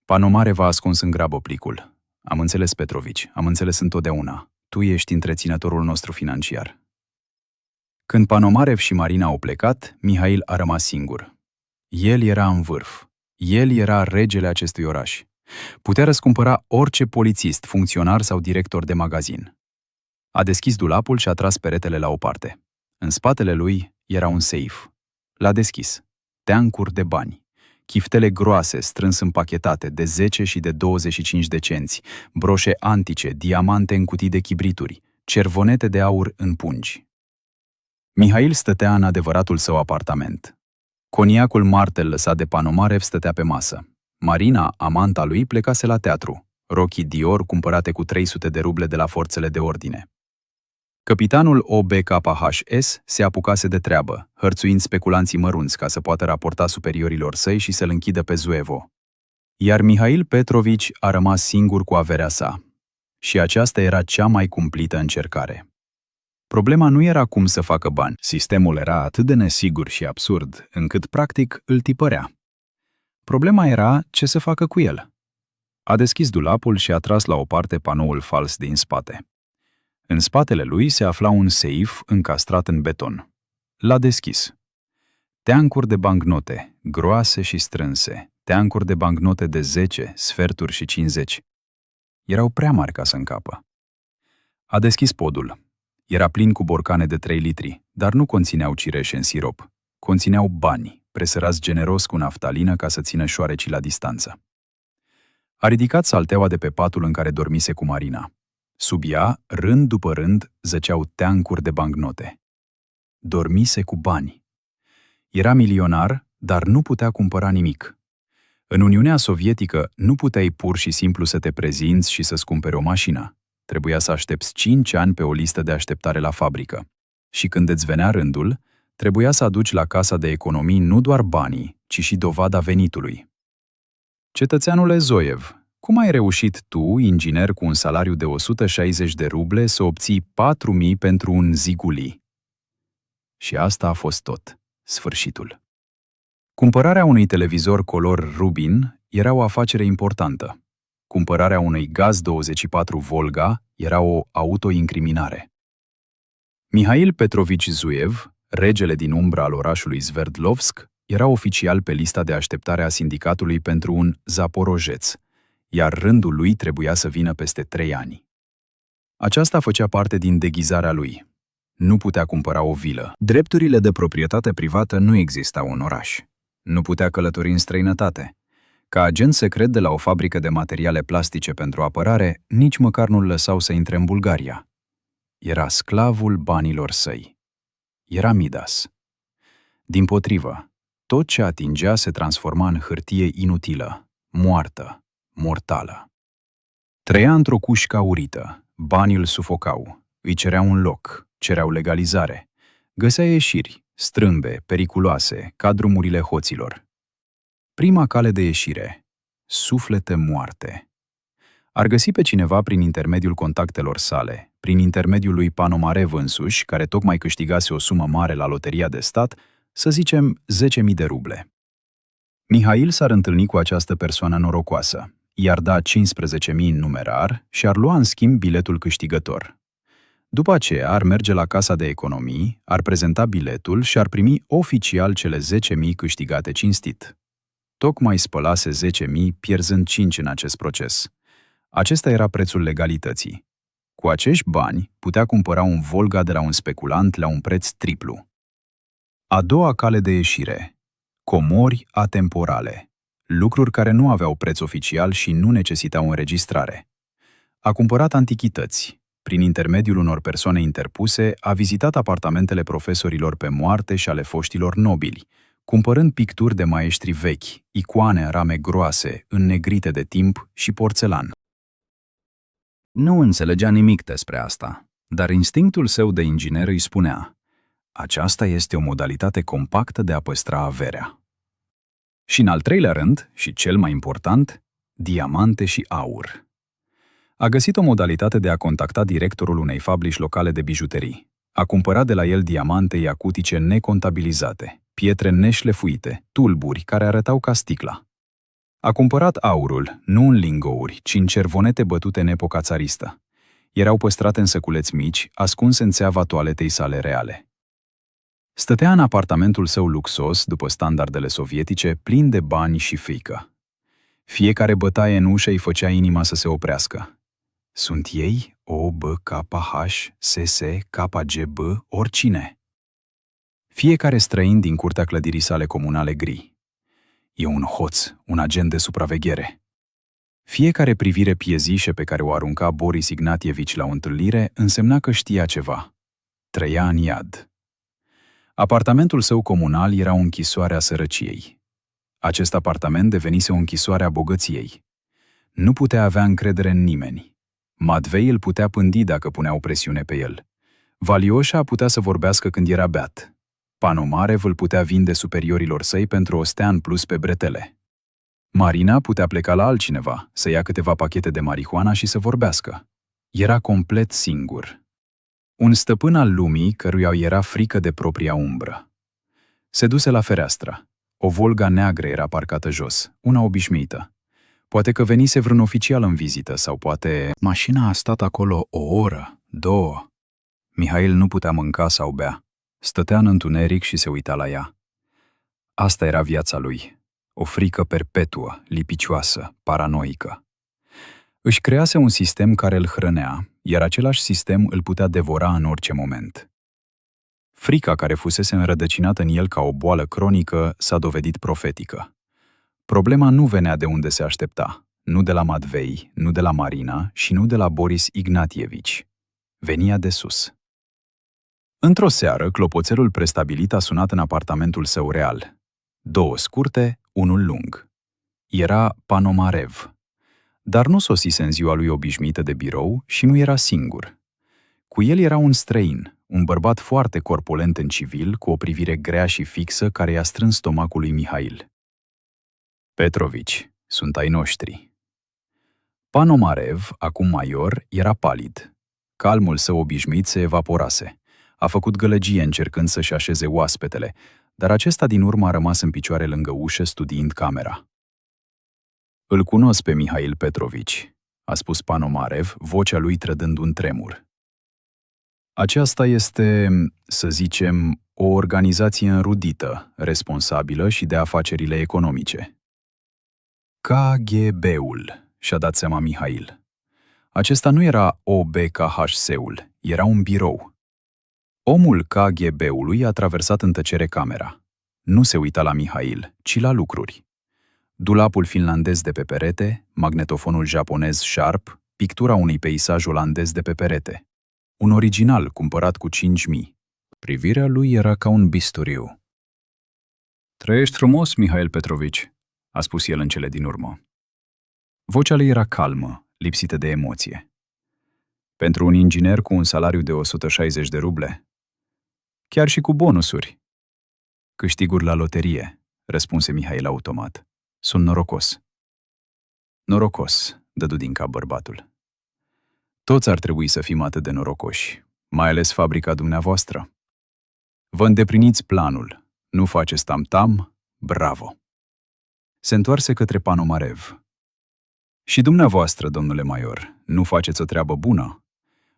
Panomarev a ascuns în grabă plicul. Am înțeles, Petrovici, am înțeles întotdeauna. Tu ești întreținătorul nostru financiar. Când Panomarev și Marina au plecat, Mihail a rămas singur. El era în vârf. El era regele acestui oraș. Putea răscumpăra orice polițist, funcționar sau director de magazin. A deschis dulapul și a tras peretele la o parte. În spatele lui era un seif. L-a deschis. Teancuri de bani. Chiftele groase, strâns împachetate, de 10 și de 25 de cenți, broșe antice, diamante în cutii de chibrituri, cervonete de aur în pungi. Mihail stătea în adevăratul său apartament. Coniacul Martel lăsat de Panomarev stătea pe masă. Marina, amanta lui, plecase la teatru. Rochii Dior cumpărate cu 300 de ruble de la forțele de ordine. Capitanul OBKHS se apucase de treabă, hărțuind speculanții mărunți ca să poată raporta superiorilor săi și să-l închidă pe Zuevo. Iar Mihail Petrovici a rămas singur cu averea sa. Și aceasta era cea mai cumplită încercare. Problema nu era cum să facă bani. Sistemul era atât de nesigur și absurd, încât practic îl tipărea. Problema era ce să facă cu el. A deschis dulapul și a tras la o parte panoul fals din spate. În spatele lui se afla un seif încastrat în beton. L-a deschis. Teancuri de bancnote, groase și strânse, teancuri de bancnote de 10, sferturi și 50. Erau prea mari ca să încapă. A deschis podul. Era plin cu borcane de 3 litri, dar nu conțineau cireșe în sirop. Conțineau bani, presărați generos cu naftalină ca să țină șoarecii la distanță. A ridicat salteaua de pe patul în care dormise cu Marina. Sub ea, rând după rând, zăceau teancuri de bancnote. Dormise cu bani. Era milionar, dar nu putea cumpăra nimic. În Uniunea Sovietică nu puteai pur și simplu să te prezinți și să-ți cumperi o mașină. Trebuia să aștepți 5 ani pe o listă de așteptare la fabrică. Și când îți venea rândul, trebuia să aduci la casa de economii nu doar banii, ci și dovada venitului. Cetățeanule Zoev, cum ai reușit tu, inginer cu un salariu de 160 de ruble, să obții 4.000 pentru un ziguli? Și asta a fost tot. Sfârșitul. Cumpărarea unui televizor color Rubin era o afacere importantă. Cumpărarea unui Gaz 24 Volga era o autoincriminare. Mihail Petrovici Zuev, regele din umbră al orașului Sverdlovsk, era oficial pe lista de așteptare a sindicatului pentru un Zaporojeț, iar rândul lui trebuia să vină peste 3 ani. Aceasta făcea parte din deghizarea lui. Nu putea cumpăra o vilă. Drepturile de proprietate privată nu existau în oraș. Nu putea călători în străinătate. Ca agent secret de la o fabrică de materiale plastice pentru apărare, nici măcar nu-l lăsau să intre în Bulgaria. Era sclavul banilor săi. Era Midas. Dimpotrivă, tot ce atingea se transforma în hârtie inutilă, moartă, mortală. Trăia într-o cușcă aurită, banii îl sufocau, îi cereau un loc, cereau legalizare. Găsea ieșiri, strâmbe, periculoase, ca drumurile hoților. Prima cale de ieșire, suflete moarte. Ar găsi pe cineva prin intermediul contactelor sale, prin intermediul lui Panomarev însuși, care tocmai câștigase o sumă mare la loteria de stat, să zicem 10.000 de ruble. Mihail s-ar întâlni cu această persoană norocoasă, i-ar da 15.000 în numerar și ar lua în schimb biletul câștigător. După aceea ar merge la casa de economii, ar prezenta biletul și ar primi oficial cele 10.000 câștigate cinstit. Tocmai spălase 10.000, pierzând 5 în acest proces. Acesta era prețul legalității. Cu acești bani putea cumpăra un Volga de la un speculant la un preț triplu. A doua cale de ieșire. Comori atemporale. Lucruri care nu aveau preț oficial și nu necesitau înregistrare. A cumpărat antichități. Prin intermediul unor persoane interpuse, a vizitat apartamentele profesorilor pe moarte și ale foștilor nobili, cumpărând picturi de maestri vechi, icoane în rame groase, înnegrite de timp și porțelan. Nu înțelegea nimic despre asta, dar instinctul său de inginer îi spunea: aceasta este o modalitate compactă de a păstra averea. Și în al treilea rând, și cel mai important, diamante și aur. A găsit o modalitate de a contacta directorul unei fabrici locale de bijuterii. A cumpărat de la el diamante iacutice necontabilizate, pietre neșlefuite, tulburi care arătau ca sticla. A cumpărat aurul, nu în lingouri, ci în cervonete bătute în epoca țaristă. Erau păstrate în săculeți mici, ascunse în țeava toaletei sale reale. Stătea în apartamentul său luxos, după standardele sovietice, plin de bani și frică. Fiecare bătaie în ușă îi făcea inima să se oprească. Sunt ei? O, B, K, H, S, S, K, G, B, oricine. Fiecare străin din curtea clădirii sale comunale gri. E un hoț, un agent de supraveghere. Fiecare privire piezișă pe care o arunca Boris Ignatievici la o întâlnire însemna că știa ceva. Trăia în iad. Apartamentul său comunal era o închisoare a sărăciei. Acest apartament devenise o închisoare a bogăției. Nu putea avea încredere în nimeni. Matvei îl putea pândi dacă punea o presiune pe el. Valioșa putea să vorbească când era beat. Panomarev îl putea vinde superiorilor săi pentru o stea în plus pe bretele. Marina putea pleca la altcineva, să ia câteva pachete de marihuana și să vorbească. Era complet singur. Un stăpân al lumii căruia era frică de propria umbră. Se duse la fereastră. O Volga neagră era parcată jos, una obișnuită. Poate că venise vreun oficial în vizită sau poate... Mașina a stat acolo o oră, 2. Mihail nu putea mânca sau bea. Stătea în întuneric și se uita la ea. Asta era viața lui. O frică perpetuă, lipicioasă, paranoică. Își crease un sistem care îl hrănea, iar același sistem îl putea devora în orice moment. Frica care fusese înrădăcinată în el ca o boală cronică s-a dovedit profetică. Problema nu venea de unde se aștepta, nu de la Matvei, nu de la Marina și nu de la Boris Ignatievici. Venia de sus. Într-o seară, clopoțelul prestabilit a sunat în apartamentul său real. 2 scurte, unul lung. Era Panomarev. Dar nu sosise în ziua lui obișnuită de birou și nu era singur. Cu el era un străin, un bărbat foarte corpulent în civil, cu o privire grea și fixă care i-a strâns stomacul lui Mihail. Petrovici, sunt ai noștri. Panomarev, acum major, era palid. Calmul său obișnuit se evaporase. A făcut gălăgie încercând să-și așeze oaspetele, dar acesta din urmă a rămas în picioare lângă ușă studiind camera. Îl cunosc pe Mihail Petrovici, a spus Panomarev, vocea lui trădând un tremur. Aceasta este, să zicem, o organizație înrudită, responsabilă și de afacerile economice. KGB-ul, și-a dat seama Mihail. Acesta nu era OBKHS-ul, era un birou. Omul KGB-ului a traversat în tăcere camera. Nu se uita la Mihail, ci la lucruri. dulapul finlandez de pe perete, magnetofonul japonez Sharp, pictura unui peisaj olandez de pe perete. Un original cumpărat cu 5.000. Privirea lui era ca un bisturiu. "Trăiești frumos, Mihail Petrovici," a spus el în cele din urmă. Vocea lui era calmă, lipsită de emoție. "Pentru un inginer cu un salariu de 160 de ruble? Chiar și cu bonusuri." "Câștiguri la loterie," răspunse Mihail automat. "Sunt norocos." "Norocos," dădu din cap bărbatul. "Toți ar trebui să fim atât de norocoși, mai ales fabrica dumneavoastră. Vă îndepliniți planul, nu faceți tam-tam, bravo." Se întoarse către Panomarev. "Și dumneavoastră, domnule major, nu faceți o treabă bună?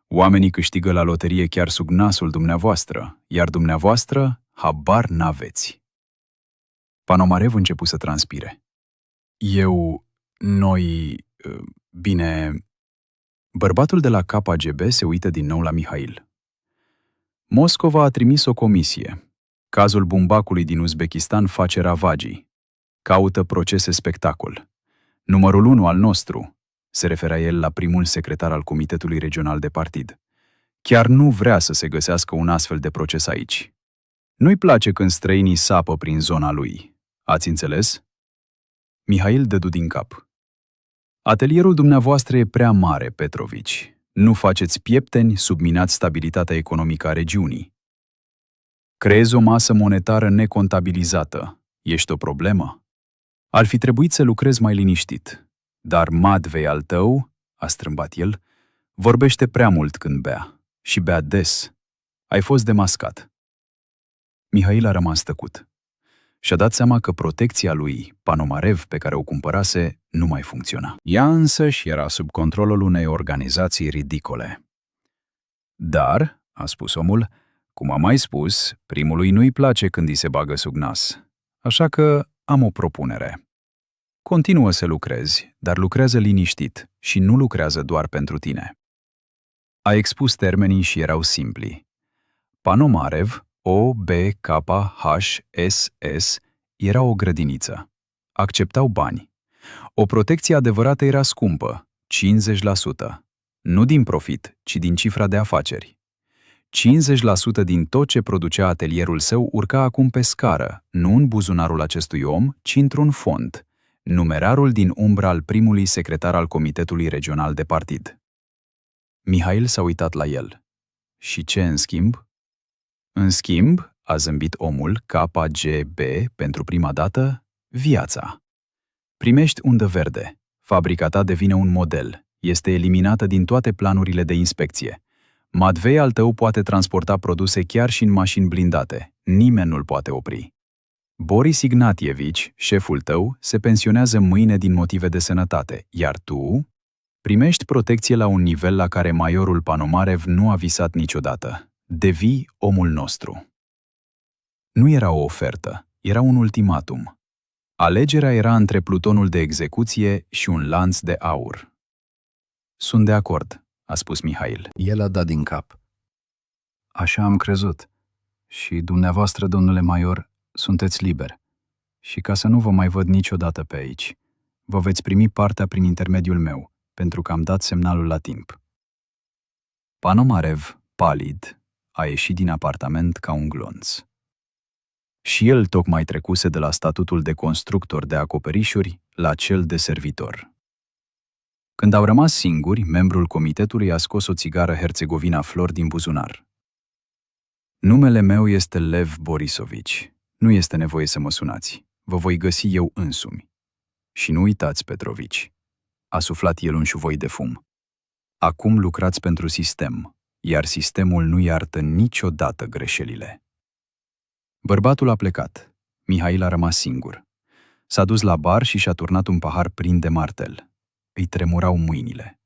Oamenii câștigă la loterie chiar sub nasul dumneavoastră, iar dumneavoastră habar n-aveți." Panomarev începu să transpire. Bine..." Bărbatul de la KGB se uită din nou la Mihail. "Moscova a trimis o comisie. Cazul bumbacului din Uzbekistan face ravagii. Caută procese spectacol. Numărul 1 al nostru," se referea el la primul secretar al Comitetului Regional de Partid, "chiar nu vrea să se găsească un astfel de proces aici. Nu-i place când străinii sapă prin zona lui. Ați înțeles?" Mihail dădu din cap. "Atelierul dumneavoastră e prea mare, Petrovici. Nu faceți piepteni, subminați stabilitatea economică a regiunii. Creezi o masă monetară necontabilizată. Ești o problemă? Ar fi trebuit să lucrezi mai liniștit. Dar Madvei al tău," a strâmbat el, "vorbește prea mult când bea. Și bea des. Ai fost demascat." Mihail a rămas tăcut. Și-a dat seama că protecția lui, Panomarev, pe care o cumpărase, nu mai funcționa. Ea însăși era sub controlul unei organizații ridicole. "Dar," a spus omul, "cum am mai spus, primului nu-i place când îi se bagă sub nas. Așa că am o propunere. Continuă să lucrezi, dar lucrează liniștit și nu lucrează doar pentru tine." A expus termenii și erau simpli. Panomarev, OBKHSS, era o grădiniță. Acceptau bani. O protecție adevărată era scumpă, 50%. Nu din profit, ci din cifra de afaceri. 50% din tot ce producea atelierul său urca acum pe scară, nu în buzunarul acestui om, ci într-un fond, numerarul din umbra al primului secretar al Comitetului Regional de Partid. Mihail s-a uitat la el. "Și ce în schimb?" "În schimb," a zâmbit omul KGB pentru prima dată, "viața. Primești undă verde. Fabrica ta devine un model. Este eliminată din toate planurile de inspecție. Madvei al tău poate transporta produse chiar și în mașini blindate. Nimeni nu-l poate opri. Boris Ignatievici, șeful tău, se pensionează mâine din motive de sănătate, iar tu primești protecție la un nivel la care majorul Panomarev nu a visat niciodată. Devii omul nostru." Nu era o ofertă, era un ultimatum. Alegerea era între plutonul de execuție și un lanț de aur. "Sunt de acord," a spus Mihail. El a dat din cap. "Așa am crezut. Și dumneavoastră, domnule major, sunteți liber. Și ca să nu vă mai văd niciodată pe aici, vă veți primi partea prin intermediul meu, pentru că am dat semnalul la timp." Panomarev, palid, a ieșit din apartament ca un glonț. Și el tocmai trecuse de la statutul de constructor de acoperișuri la cel de servitor. Când au rămas singuri, membrul comitetului a scos o țigară Herțegovina Flor din buzunar. "Numele meu este Lev Borisovici. Nu este nevoie să mă sunați. Vă voi găsi eu însumi. Și nu uitați, Petrovici," a suflat el un șuvoi de fum. "Acum lucrați pentru sistem, iar sistemul nu iartă niciodată greșelile." Bărbatul a plecat. Mihail a rămas singur. S-a dus la bar și și-a turnat un pahar plin de martel. Îi tremurau mâinile.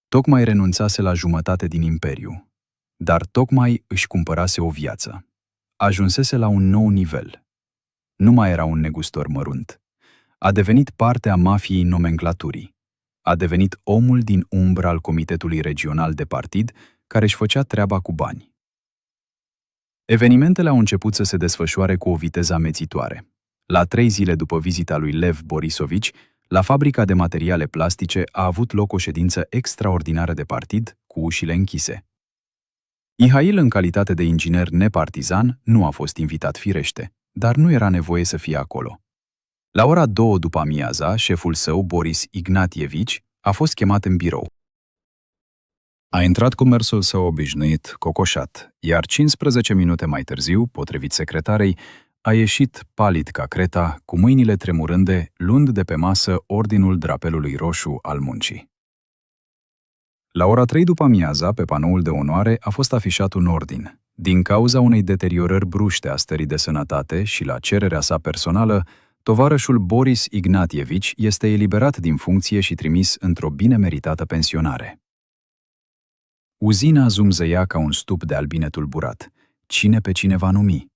Tocmai renunțase la jumătate din imperiu, dar tocmai își cumpărase o viață. Ajunsese la un nou nivel. Nu mai era un negustor mărunt. A devenit parte a mafiei nomenclaturii. A devenit omul din umbra al Comitetului Regional de Partid, care își făcea treaba cu bani. Evenimentele au început să se desfășoare cu o viteză amețitoare. La 3 zile după vizita lui Lev Borisovici, la fabrica de materiale plastice a avut loc o ședință extraordinară de partid, cu ușile închise. Mihail, în calitate de inginer nepartizan, nu a fost invitat firește, dar nu era nevoie să fie acolo. La ora 2 după amiaza, șeful său, Boris Ignatievici, a fost chemat în birou. A intrat cu mersul său obișnuit, cocoșat, iar 15 minute mai târziu, potrivit secretarei, a ieșit palid ca creta, cu mâinile tremurânde, luând de pe masă ordinul drapelului roșu al muncii. La ora 3 după amiaza, pe panoul de onoare, a fost afișat un ordin. Din cauza unei deteriorări bruște a stării de sănătate și la cererea sa personală, tovarășul Boris Ignatievici este eliberat din funcție și trimis într-o bine meritată pensionare. Uzina zumzăia ca un stup de albine tulburat. Cine pe cine va numi?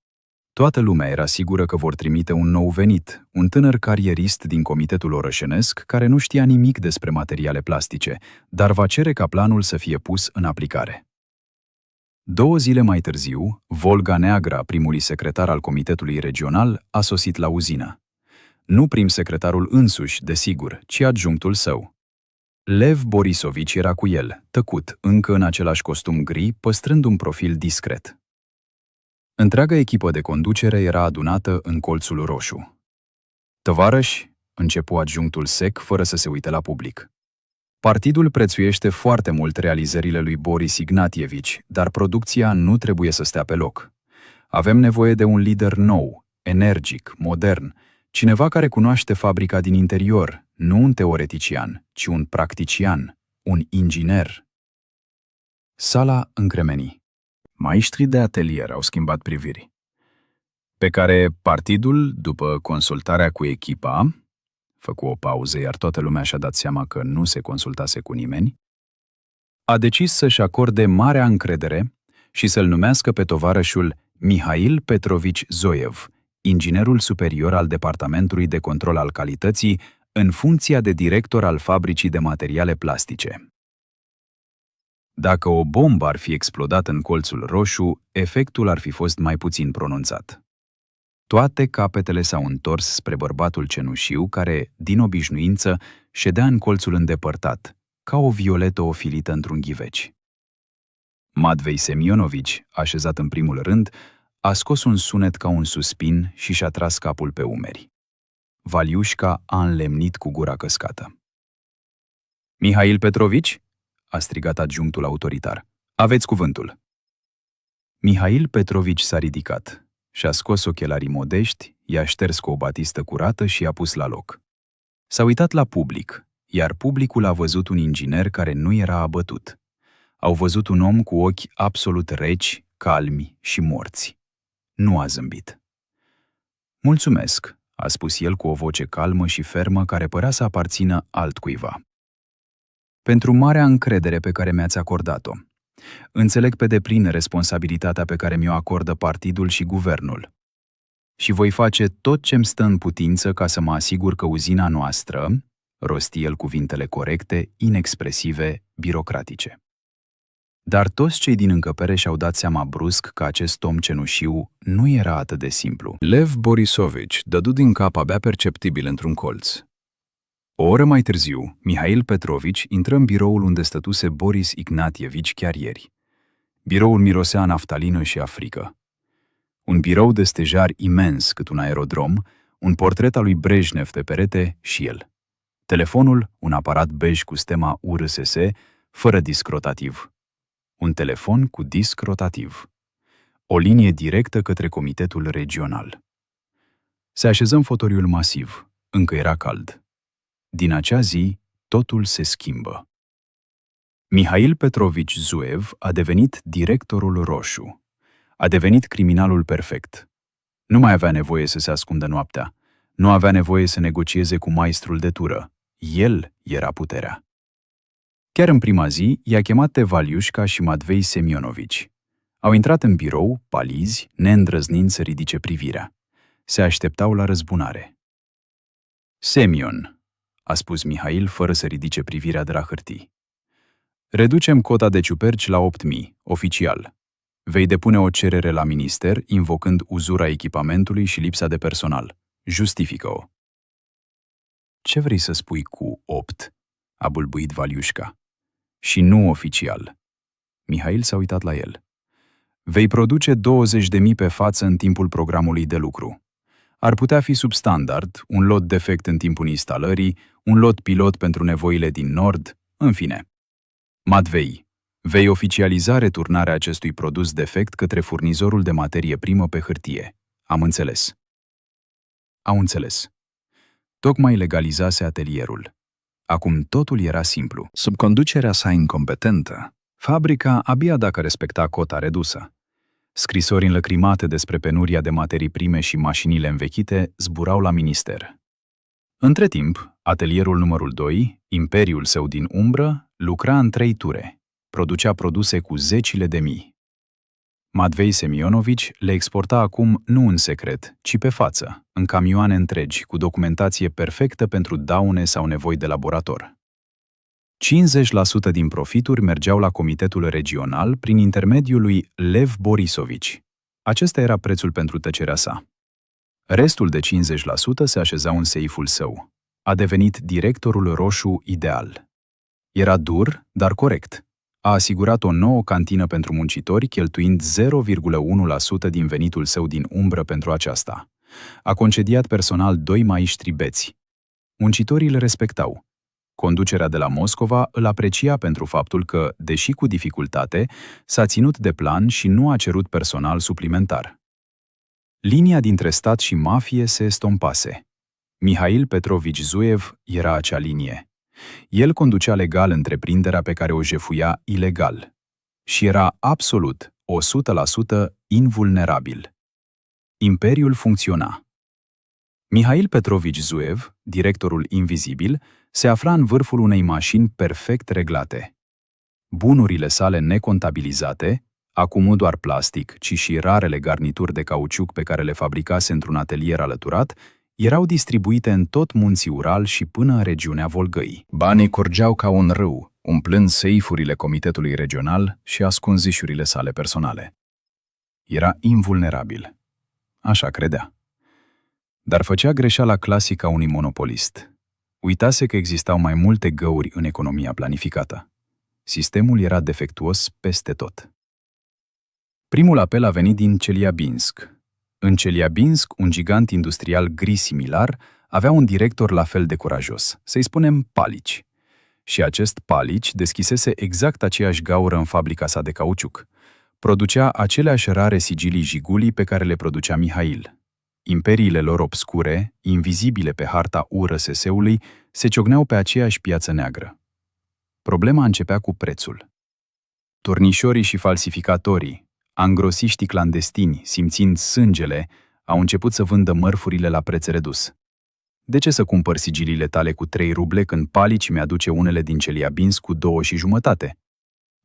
Toată lumea era sigură că vor trimite un nou venit, un tânăr carierist din comitetul orășenesc care nu știa nimic despre materiale plastice, dar va cere ca planul să fie pus în aplicare. 2 zile mai târziu, Volga Neagra, primului secretar al comitetului regional, a sosit la uzină. Nu prim-secretarul însuși, desigur, ci adjunctul său. Lev Borisovici era cu el, tăcut, încă în același costum gri, păstrând un profil discret. Întreaga echipă de conducere era adunată în colțul roșu. Tovarăși, începu adjunctul sec, fără să se uite la public. Partidul prețuiește foarte mult realizările lui Boris Ignatievici, dar producția nu trebuie să stea pe loc. Avem nevoie de un lider nou, energic, modern, cineva care cunoaște fabrica din interior, nu un teoretician, ci un practician, un inginer. Sala încremeni. Maestrii de atelier au schimbat priviri, pe care partidul, după consultarea cu echipa, făcu o pauză, iar toată lumea și-a dat seama că nu se consultase cu nimeni, a decis să-și acorde marea încredere și să-l numească pe tovarășul Mihail Petrovici Zoev, inginerul superior al Departamentului de Control al Calității, în funcția de director al fabricii de materiale plastice. Dacă o bombă ar fi explodat în colțul roșu, efectul ar fi fost mai puțin pronunțat. Toate capetele s-au întors spre bărbatul cenușiu care, din obișnuință, ședea în colțul îndepărtat, ca o violetă ofilită într-un ghiveci. Matvei Semionovici, așezat în primul rând, a scos un sunet ca un suspin și și-a tras capul pe umeri. Valiușca a înlemnit cu gura căscată. Mihail Petrovici? A strigat adjunctul autoritar. Aveți cuvântul. Mihail Petrovici s-a ridicat, și-a scos ochelarii modești, i-a șters cu o batistă curată și i-a pus la loc. S-a uitat la public, iar publicul a văzut un inginer care nu era abătut. Au văzut un om cu ochi absolut reci, calmi și morți. Nu a zâmbit. Mulțumesc, a spus el cu o voce calmă și fermă care părea să aparțină altcuiva. Pentru marea încredere pe care mi-ați acordat-o. Înțeleg pe deplin responsabilitatea pe care mi-o acordă partidul și guvernul. Și voi face tot ce-mi stă în putință ca să mă asigur că uzina noastră, rosti el cuvintele corecte, inexpresive, birocratice. Dar toți cei din încăpere și-au dat seama brusc că acest om cenușiu nu era atât de simplu. Lev Borisovici dădu din cap abia perceptibil într-un colț. O oră mai târziu, Mihail Petrovici intră în biroul unde stătuse Boris Ignatievici chiar ieri. Biroul mirosea a naftalină și a frică. Un birou de stejar imens cât un aerodrom, un portret al lui Brejnev pe perete și el. Telefonul, un aparat bej cu stema URSS, fără disc rotativ. Un telefon cu disc rotativ. O linie directă către comitetul regional. Se așeză în fotoliul masiv. Încă era cald. Din acea zi, totul se schimbă. Mihail Petrovici Zoev a devenit directorul roșu. A devenit criminalul perfect. Nu mai avea nevoie să se ascundă noaptea. Nu avea nevoie să negocieze cu maestrul de tură. El era puterea. Chiar în prima zi, i-a chemat pe Valiușca și Matvei Semionovici. Au intrat în birou, palizi, neîndrăznind să ridice privirea. Se așteptau la răzbunare. Semion, a spus Mihail fără să ridice privirea de la hârtii. Reducem cota de ciuperci la 8.000, oficial. Vei depune o cerere la minister, invocând uzura echipamentului și lipsa de personal. Justifică-o. Ce vrei să spui cu 8? A bâlbâit Valiușca. Și nu oficial. Mihail s-a uitat la el. Vei produce 20.000 pe față în timpul programului de lucru. Ar putea fi substandard, un lot defect în timpul instalării, un lot pilot pentru nevoile din nord, în fine. Matvei, vei oficializa returnarea acestui produs defect către furnizorul de materie primă pe hârtie. Am înțeles. Au înțeles. Tocmai legalizase atelierul. Acum totul era simplu. Sub conducerea sa incompetentă, fabrica abia dacă respecta cota redusă. Scrisori înlăcrimate despre penuria de materii prime și mașinile învechite zburau la minister. Între timp, atelierul numărul 2, imperiul său din umbră, lucra în 3 ture. Producea produse cu zecile de mii. Matvei Semionovici le exporta acum nu în secret, ci pe față, în camioane întregi, cu documentație perfectă pentru daune sau nevoi de laborator. 50% din profituri mergeau la comitetul regional prin intermediul lui Lev Borisovici. Acesta era prețul pentru tăcerea sa. Restul de 50% se așezau în seiful său. A devenit directorul roșu ideal. Era dur, dar corect. A asigurat o nouă cantină pentru muncitori, cheltuind 0,1% din venitul său din umbră pentru aceasta. A concediat personal 2 maiștri beți. Muncitorii îl respectau. Conducerea de la Moscova îl aprecia pentru faptul că, deși cu dificultate, s-a ținut de plan și nu a cerut personal suplimentar. Linia dintre stat și mafie se estompase. Mihail Petrovici Zuev era acea linie. El conducea legal întreprinderea pe care o jefuia ilegal. Și era absolut, 100% invulnerabil. Imperiul funcționa. Mihail Petrovici Zuev, directorul invizibil, se afla în vârful unei mașini perfect reglate. Bunurile sale necontabilizate, acum nu doar plastic, ci și rarele garnituri de cauciuc pe care le fabricase într-un atelier alăturat, erau distribuite în tot munții Ural și până în regiunea Volgăii. Banii curgeau ca un râu, umplând seifurile comitetului regional și ascunzișurile sale personale. Era invulnerabil. Așa credea. Dar făcea greșeala clasică a unui monopolist. Uitase că existau mai multe găuri în economia planificată. Sistemul era defectuos peste tot. Primul apel a venit din Celiabinsk. În Celiabinsk, un gigant industrial gri similar avea un director la fel de curajos, să-i spunem Palici. Și acest Palici deschisese exact aceeași gaură în fabrica sa de cauciuc. Producea aceleași rare sigilii Jiguli pe care le producea Mihail. Imperiile lor obscure, invizibile pe harta URSS-ului, se ciocneau pe aceeași piață neagră. Problema începea cu prețul. Turnișorii și falsificatorii, angrosiștii clandestini, simțind sângele, au început să vândă mărfurile la preț redus. De ce să cumpăr sigiliile tale cu 3 ruble când Palici mi-aduce unele din Celiabinsk cu 2,5?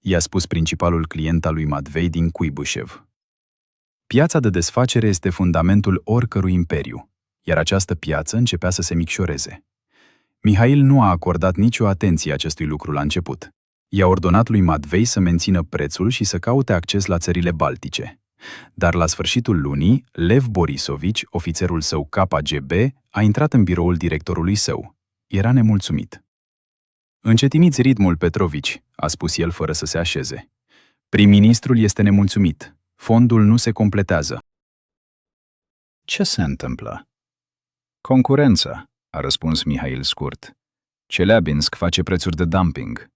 I-a spus principalul client al lui Matvei din Cuibușev. Piața de desfacere este fundamentul oricărui imperiu, iar această piață începea să se micșoreze. Mihail nu a acordat nicio atenție acestui lucru la început. I-a ordonat lui Matvei să mențină prețul și să caute acces la țările baltice. Dar la sfârșitul lunii, Lev Borisovici, ofițerul său KGB, a intrat în biroul directorului său. Era nemulțumit. Încetiniți ritmul, Petrovici, a spus el fără să se așeze. Prim-ministrul este nemulțumit. Fondul nu se completează. Ce se întâmplă? Concurență, a răspuns Mihail scurt. Celiabinsk face prețuri de dumping.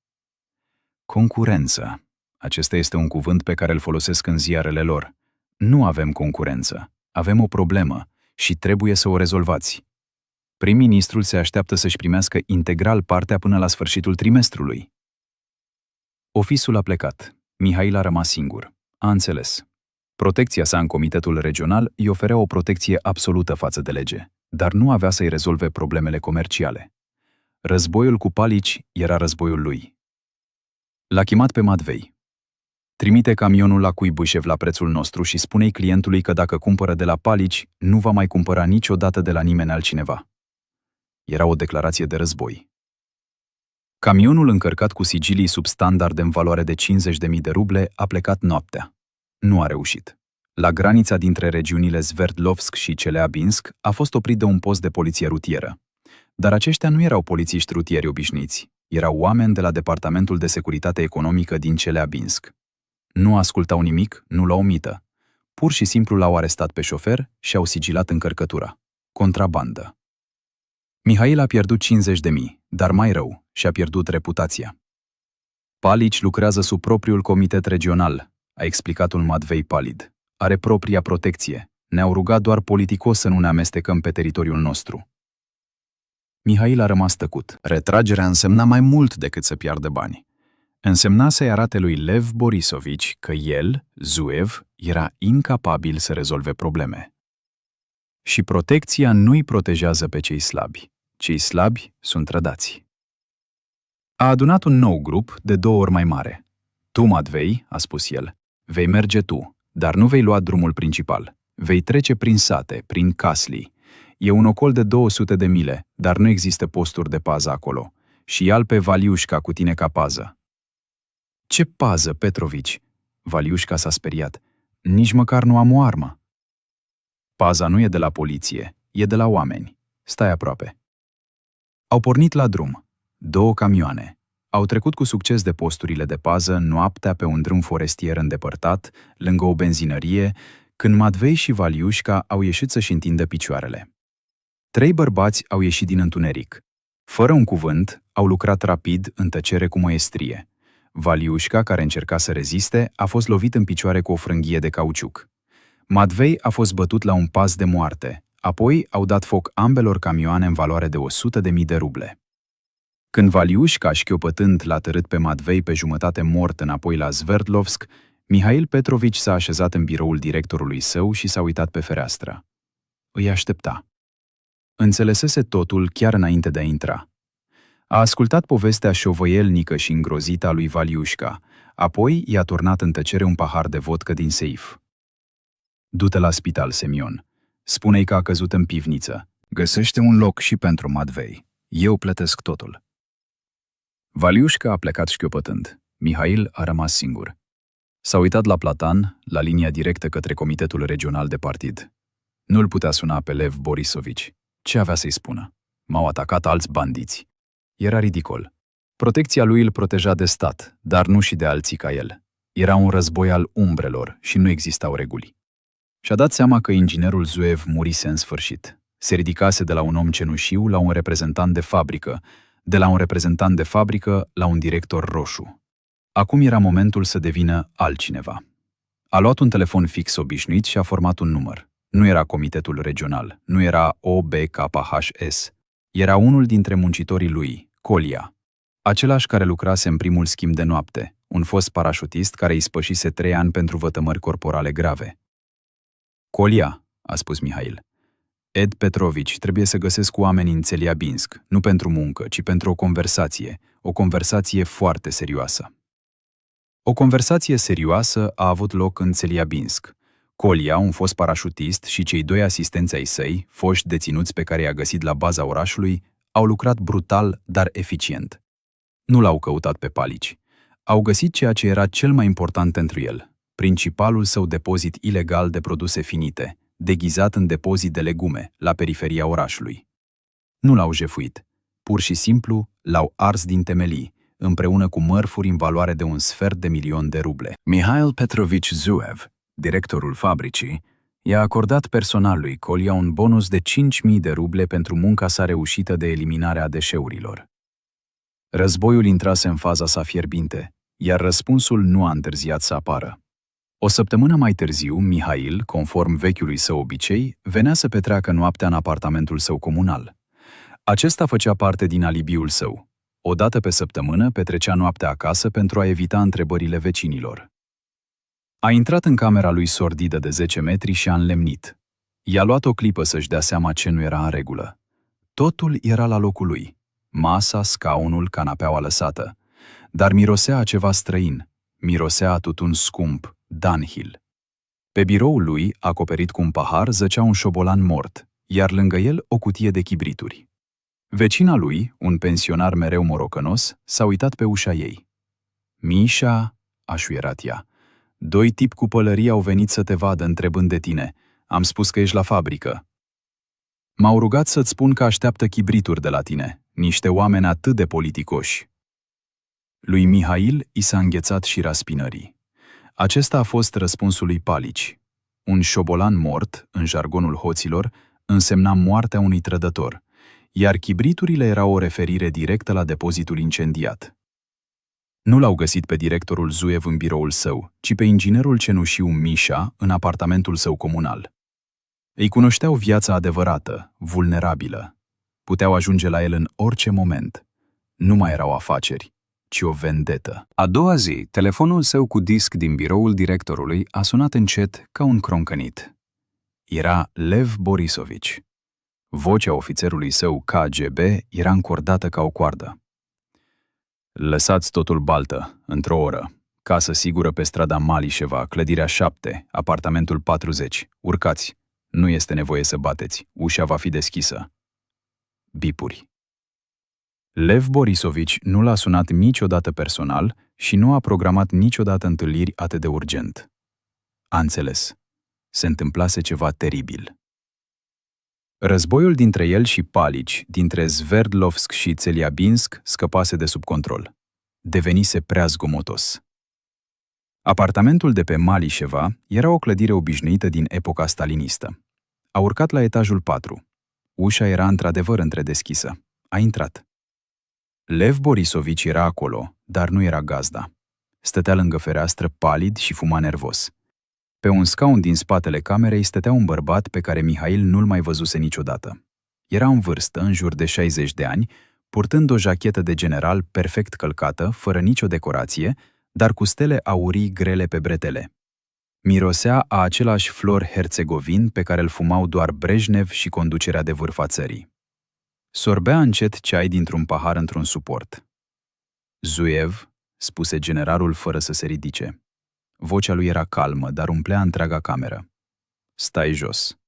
Concurență. Acesta este un cuvânt pe care îl folosesc în ziarele lor. Nu avem concurență. Avem o problemă și trebuie să o rezolvați. Prim-ministrul se așteaptă să-și primească integral partea până la sfârșitul trimestrului. Oficiul a plecat. Mihail a rămas singur. A înțeles. Protecția sa în comitetul regional îi oferea o protecție absolută față de lege, dar nu avea să-i rezolve problemele comerciale. Războiul cu Palici era războiul lui. L-a chemat pe Matvei. Trimite camionul la Cuibușev la prețul nostru și spune-i clientului că dacă cumpără de la Palici, nu va mai cumpăra niciodată de la nimeni altcineva. Era o declarație de război. Camionul încărcat cu sigilii substandard în valoare de 50.000 de ruble a plecat noaptea. Nu a reușit. La granița dintre regiunile Sverdlovsk și Celeabinsk a fost oprit de un post de poliție rutieră. Dar aceștia nu erau polițiști rutieri obișnuiți, erau oameni de la Departamentul de Securitate Economică din Celeabinsk. Nu ascultau nimic, nu luau mită. Pur și simplu l-au arestat pe șofer și au sigilat încărcătura. Contrabandă. Mihail a pierdut 50.000, dar mai rău, și-a pierdut reputația. Palici lucrează sub propriul comitet regional, a explicat un Matvei palid. Are propria protecție. Ne-au rugat doar politicos să nu ne amestecăm pe teritoriul nostru. Mihail a rămas tăcut. Retragerea însemna mai mult decât să piardă bani. Însemna să-i arate lui Lev Borisovici că el, Zuev, era incapabil să rezolve probleme. Și protecția nu-i protejează pe cei slabi. Cei slabi sunt trădați. A adunat un nou grup de 2 ori mai mare. Tu, Matvei, a spus el, vei merge tu, dar nu vei lua drumul principal. Vei trece prin sate, prin Casli. E un ocol de 200 de mile, dar nu există posturi de pază acolo. Și ia-l pe Valiușca cu tine ca pază. Ce pază, Petrovici? Valiușca s-a speriat. Nici măcar nu am o armă. Paza nu e de la poliție, e de la oameni. Stai aproape. Au pornit la drum. 2 camioane. Au trecut cu succes de posturile de pază noaptea pe un drum forestier îndepărtat, lângă o benzinărie, când Matvei și Valiușca au ieșit să-și întindă picioarele. 3 bărbați au ieșit din întuneric. Fără un cuvânt, au lucrat rapid, în tăcere cu măiestrie. Valiușca, care încerca să reziste, a fost lovit în picioare cu o frânghie de cauciuc. Matvei a fost bătut la un pas de moarte. Apoi au dat foc ambelor camioane în valoare de 100.000 de ruble. Când Valiușca, șchiopătând, l-a târât pe Matvei pe jumătate mort înapoi la Sverdlovsk, Mihail Petrovici s-a așezat în biroul directorului său și s-a uitat pe fereastră. Îi aștepta. Înțelesese totul chiar înainte de a intra. A ascultat povestea șovăielnică și îngrozită a lui Valiușca, apoi i-a turnat în tăcere un pahar de vodcă din seif. Du-te la spital, Semion. Spune-i că a căzut în pivniță. Găsește un loc și pentru Matvei. Eu plătesc totul. Valiușca a plecat șchiopătând. Mihail a rămas singur. S-a uitat la Platan, la linia directă către comitetul regional de partid. Nu-l putea suna pe Lev Borisovici. Ce avea să-i spună? M-au atacat alți bandiți. Era ridicol. Protecția lui îl proteja de stat, dar nu și de alții ca el. Era un război al umbrelor și nu existau reguli. Și-a dat seama că inginerul Zuev murise în sfârșit. Se ridicase de la un om cenușiu la un reprezentant de fabrică, de la un reprezentant de fabrică la un director roșu. Acum era momentul să devină altcineva. A luat un telefon fix obișnuit și a format un număr. Nu era comitetul regional, nu era OBKHS. Era unul dintre muncitorii lui, Colia. Același care lucrase în primul schimb de noapte, un fost parașutist care îi spășise 3 ani pentru vătămări corporale grave. Colia, a spus Mihail. Ed Petrovici, trebuie să găsesc oameni în Celiabinsk, nu pentru muncă, ci pentru o conversație foarte serioasă. O conversație serioasă a avut loc în Celiabinsk. Colia, un fost parașutist, și cei 2 asistenți ai săi, foști deținuți pe care i-a găsit la baza orașului, au lucrat brutal, dar eficient. Nu l-au căutat pe Palici. Au găsit ceea ce era cel mai important pentru el, principalul său depozit ilegal de produse finite, deghizat în depozit de legume, la periferia orașului. Nu l-au jefuit. Pur și simplu, l-au ars din temelii, împreună cu mărfuri în valoare de 250.000 de ruble. Mihail Petrovici Zuev, directorul fabricii, i-a acordat personal lui Colia un bonus de 5.000 de ruble pentru munca sa reușită de eliminare a deșeurilor. Războiul intrase în faza sa fierbinte, iar răspunsul nu a întârziat să apară. O săptămână mai târziu, Mihail, conform vechiului său obicei, venea să petreacă noaptea în apartamentul său comunal. Acesta făcea parte din alibiul său. O dată pe săptămână petrecea noaptea acasă pentru a evita întrebările vecinilor. A intrat în camera lui sordidă de 10 metri și a înlemnit. I-a luat o clipă să-și dea seama ce nu era în regulă. Totul era la locul lui. Masa, scaunul, canapeaua lăsată. Dar mirosea a ceva străin. Mirosea a tutun scump, Dunhill. Pe biroul lui, acoperit cu un pahar, zăcea un șobolan mort, iar lângă el o cutie de chibrituri. Vecina lui, un pensionar mereu morocănos, s-a uitat pe ușa ei. Mișa, a șuierat ea, 2 tipi cu pălării au venit să te vadă întrebând de tine. Am spus că ești la fabrică. M-au rugat să-ți spun că așteaptă chibrituri de la tine, niște oameni atât de politicoși. Lui Mihail i s-a înghețat șira spinării. Acesta a fost răspunsul lui Palici. Un șobolan mort, în jargonul hoților, însemna moartea unui trădător, iar chibriturile erau o referire directă la depozitul incendiat. Nu l-au găsit pe directorul Zuev în biroul său, ci pe inginerul cenușiu Mișa în apartamentul său comunal. Îi cunoșteau viața adevărată, vulnerabilă. Puteau ajunge la el în orice moment. Nu mai erau afaceri, ci o vendetă. A doua zi, telefonul său cu disc din biroul directorului a sunat încet ca un croncănit. Era Lev Borisovici. Vocea ofițerului său KGB era încordată ca o coardă. Lăsați totul baltă, într-o oră. Casă sigură pe strada Malișeva, clădirea 7, apartamentul 40. Urcați. Nu este nevoie să bateți. Ușa va fi deschisă. Bipuri. Lev Borisovici nu l-a sunat niciodată personal și nu a programat niciodată întâlniri atât de urgent. A înțeles. Se întâmplase ceva teribil. Războiul dintre el și Palici, dintre Sverdlovsk și Tseliabinsk, scăpase de sub control. Devenise prea zgomotos. Apartamentul de pe Malișeva era o clădire obișnuită din epoca stalinistă. A urcat la etajul 4. Ușa era într-adevăr întredeschisă. A intrat. Lev Borisovici era acolo, dar nu era gazda. Stătea lângă fereastră palid și fuma nervos. Pe un scaun din spatele camerei stătea un bărbat pe care Mihail nu-l mai văzuse niciodată. Era în vârstă, în jur de 60 de ani, purtând o jachetă de general perfect călcată, fără nicio decorație, dar cu stele aurii grele pe bretele. Mirosea a același flor herțegovin pe care îl fumau doar Brejnev și conducerea de vârf a țării. Sorbea încet ceai dintr-un pahar într-un suport. Zuev, spuse generalul fără să se ridice. Vocea lui era calmă, dar umplea întreaga cameră. Stai jos.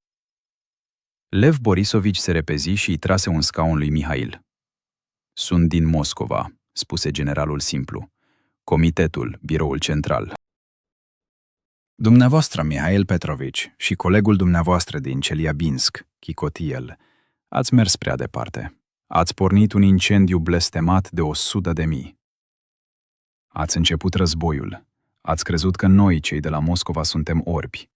Lev Borisovici se repezi și îi trase un scaun lui Mihail. Sunt din Moscova, spuse generalul simplu. Comitetul, biroul central. Dumneavoastră, Mihail Petrovici, și colegul dumneavoastră din Chelyabinsk, chicoti el, ați mers prea departe. Ați pornit un incendiu blestemat de 100.000. Ați început războiul. Ați crezut că noi, cei de la Moscova, suntem orbi.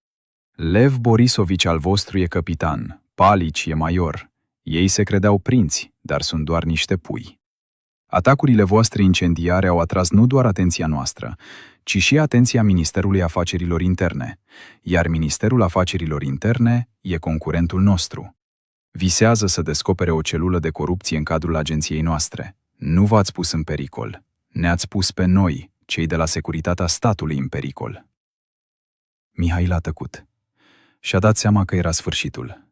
Lev Borisovici al vostru e capitan, Palici e major. Ei se credeau prinți, dar sunt doar niște pui. Atacurile voastre incendiare au atras nu doar atenția noastră, ci și atenția Ministerului Afacerilor Interne, iar Ministerul Afacerilor Interne e concurentul nostru. Visează să descopere o celulă de corupție în cadrul agenției noastre. Nu v-ați pus în pericol. Ne-ați pus pe noi, cei de la securitatea statului, în pericol. Mihail a tăcut. Și-a dat seama că era sfârșitul.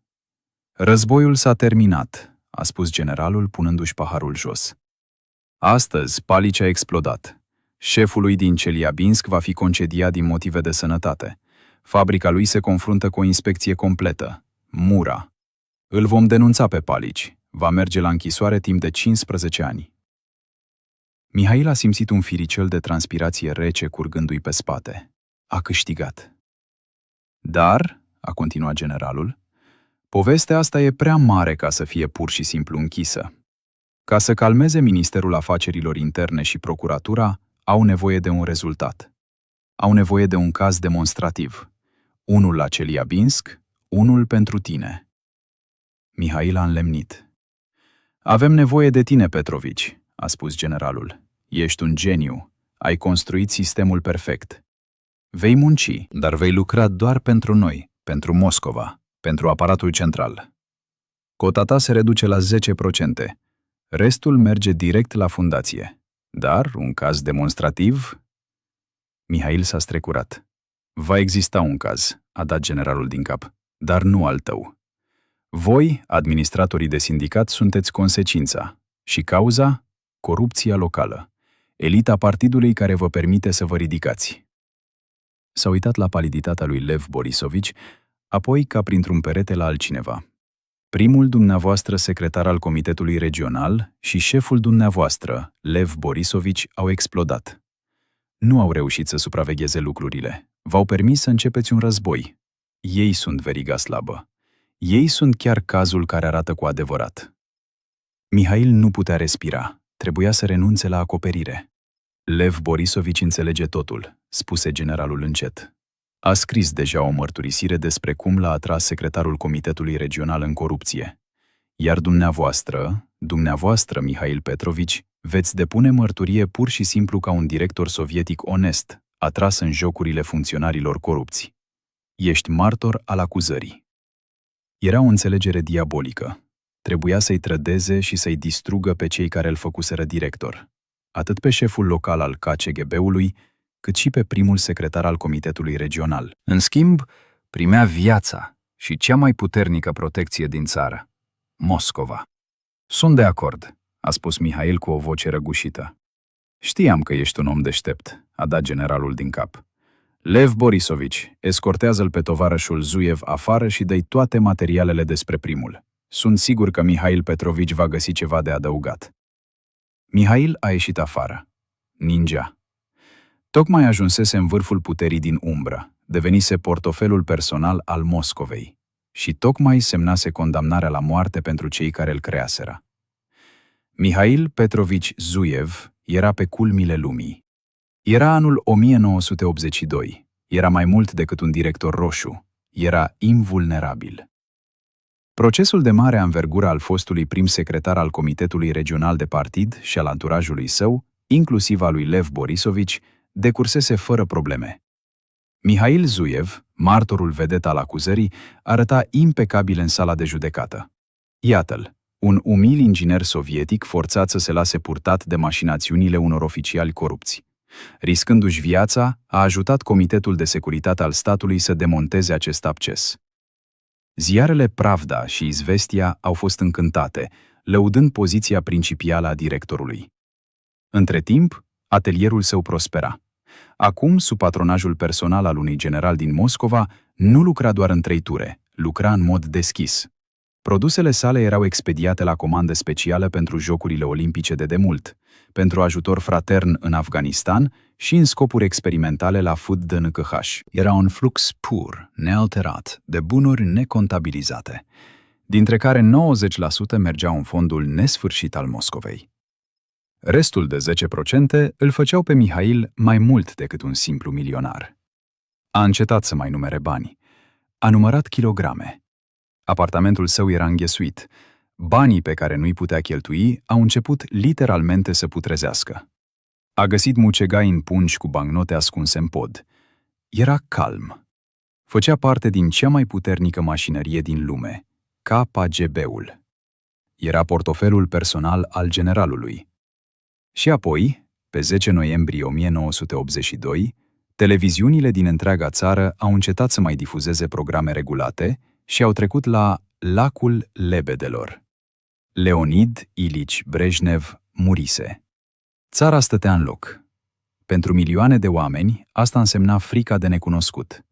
Războiul s-a terminat, a spus generalul punându-și paharul jos. Astăzi, Palici a explodat. Șeful lui din Chelyabinsk va fi concediat din motive de sănătate. Fabrica lui se confruntă cu o inspecție completă. Mura. Îl vom denunța pe Palici. Va merge la închisoare timp de 15 ani. Mihail a simțit un firicel de transpirație rece curgându-i pe spate. A câștigat. Dar, a continuat generalul, povestea asta e prea mare ca să fie pur și simplu închisă. Ca să calmeze Ministerul Afacerilor Interne și Procuratura, au nevoie de un rezultat. Au nevoie de un caz demonstrativ. Unul la Chelyabinsk, unul pentru tine. Mihail a înlemnit. Avem nevoie de tine, Petrovici, a spus generalul. Ești un geniu. Ai construit sistemul perfect. Vei munci, dar vei lucra doar pentru noi, pentru Moscova, pentru aparatul central. Cota ta se reduce la 10%. Restul merge direct la fundație. Dar un caz demonstrativ? Mihail s-a strecurat. Va exista un caz, a dat generalul din cap, dar nu al tău. Voi, administratorii de sindicat, sunteți consecința. Și cauza? Corupția locală. Elita partidului care vă permite să vă ridicați. S-a uitat la paliditatea lui Lev Borisovici, apoi ca printr-un perete la altcineva. Primul dumneavoastră secretar al comitetului regional și șeful dumneavoastră, Lev Borisovici, au explodat. Nu au reușit să supravegheze lucrurile. V-au permis să începeți un război. Ei sunt veriga slabă. Ei sunt chiar cazul care arată cu adevărat. Mihail nu putea respira. Trebuia să renunțe la acoperire. Lev Borisovici înțelege totul, spuse generalul încet. A scris deja o mărturisire despre cum l-a atras secretarul Comitetului Regional în corupție. Iar dumneavoastră, Mihail Petrovici, veți depune mărturie pur și simplu ca un director sovietic onest, atras în jocurile funcționarilor corupți. Ești martor al acuzării. Era o înțelegere diabolică. Trebuia să-i trădeze și să-i distrugă pe cei care îl făcuseră director, atât pe șeful local al KGB-ului, cât și pe primul secretar al Comitetului Regional. În schimb, primea viața și cea mai puternică protecție din țară, Moscova. Sunt de acord, a spus Mihail cu o voce răgușită. Știam că ești un om deștept, a dat generalul din cap. Lev Borisovici, escortează-l pe tovarășul Zuiev afară și dă-i toate materialele despre primul. Sunt sigur că Mihail Petrovici va găsi ceva de adăugat. Mihail a ieșit afară. Ninja. Tocmai ajunsese în vârful puterii din umbră, devenise portofelul personal al Moscovei și tocmai semnase condamnarea la moarte pentru cei care îl creaseră. Mihail Petrovici Zuiev era pe culmile lumii. Era anul 1982. Era mai mult decât un director roșu. Era invulnerabil. Procesul de mare anvergură al fostului prim secretar al Comitetului Regional de Partid și al anturajului său, inclusiv al lui Lev Borisovici, decursese fără probleme. Mihail Zuiev, martorul vedet al acuzării, arăta impecabil în sala de judecată. Iată-l, un umil inginer sovietic forțat să se lase purtat de mașinațiunile unor oficiali corupți. Riscându-și viața, a ajutat Comitetul de Securitate al statului să demonteze acest acces. Ziarele Pravda și Izvestia au fost încântate, lăudând poziția principială a directorului. Între timp, atelierul său prospera. Acum, sub patronajul personal al unui general din Moscova, nu lucra doar în 3 ture, lucra în mod deschis. Produsele sale erau expediate la comandă specială pentru Jocurile Olimpice de demult, pentru ajutor fratern în Afganistan și în scopuri experimentale la FUD-DNKH. Era un flux pur, nealterat, de bunuri necontabilizate, dintre care 90% mergeau în fondul nesfârșit al Moscovei. Restul de 10% îl făceau pe Mihail mai mult decât un simplu milionar. A încetat să mai numere bani. A numărat kilograme. Apartamentul său era înghesuit. Banii pe care nu-i putea cheltui au început literalmente să putrezească. A găsit mucegai în pungi cu bancnote ascunse în pod. Era calm. Făcea parte din cea mai puternică mașinărie din lume, KGB-ul. Era portofelul personal al generalului. Și apoi, pe 10 noiembrie 1982, televiziunile din întreaga țară au încetat să mai difuzeze programe regulate și au trecut la Lacul Lebedelor. Leonid Ilici Brejnev murise. Țara stătea în loc. Pentru milioane de oameni, asta însemna frica de necunoscut.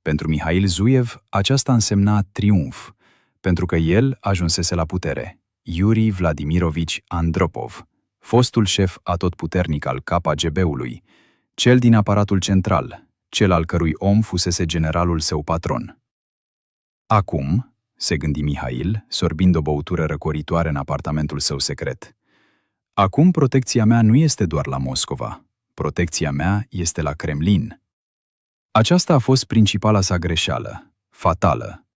Pentru Mihail Zuiev, aceasta însemna triumf, pentru că el ajunsese la putere. Iuri Vladimirovici Andropov, fostul șef atotputernic al KGB-ului, cel din aparatul central, cel al cărui om fusese generalul său patron. Acum, se gândi Mihail, sorbind o băutură răcoritoare în apartamentul său secret. Acum protecția mea nu este doar la Moscova. Protecția mea este la Kremlin. Aceasta a fost principala sa greșeală, fatală.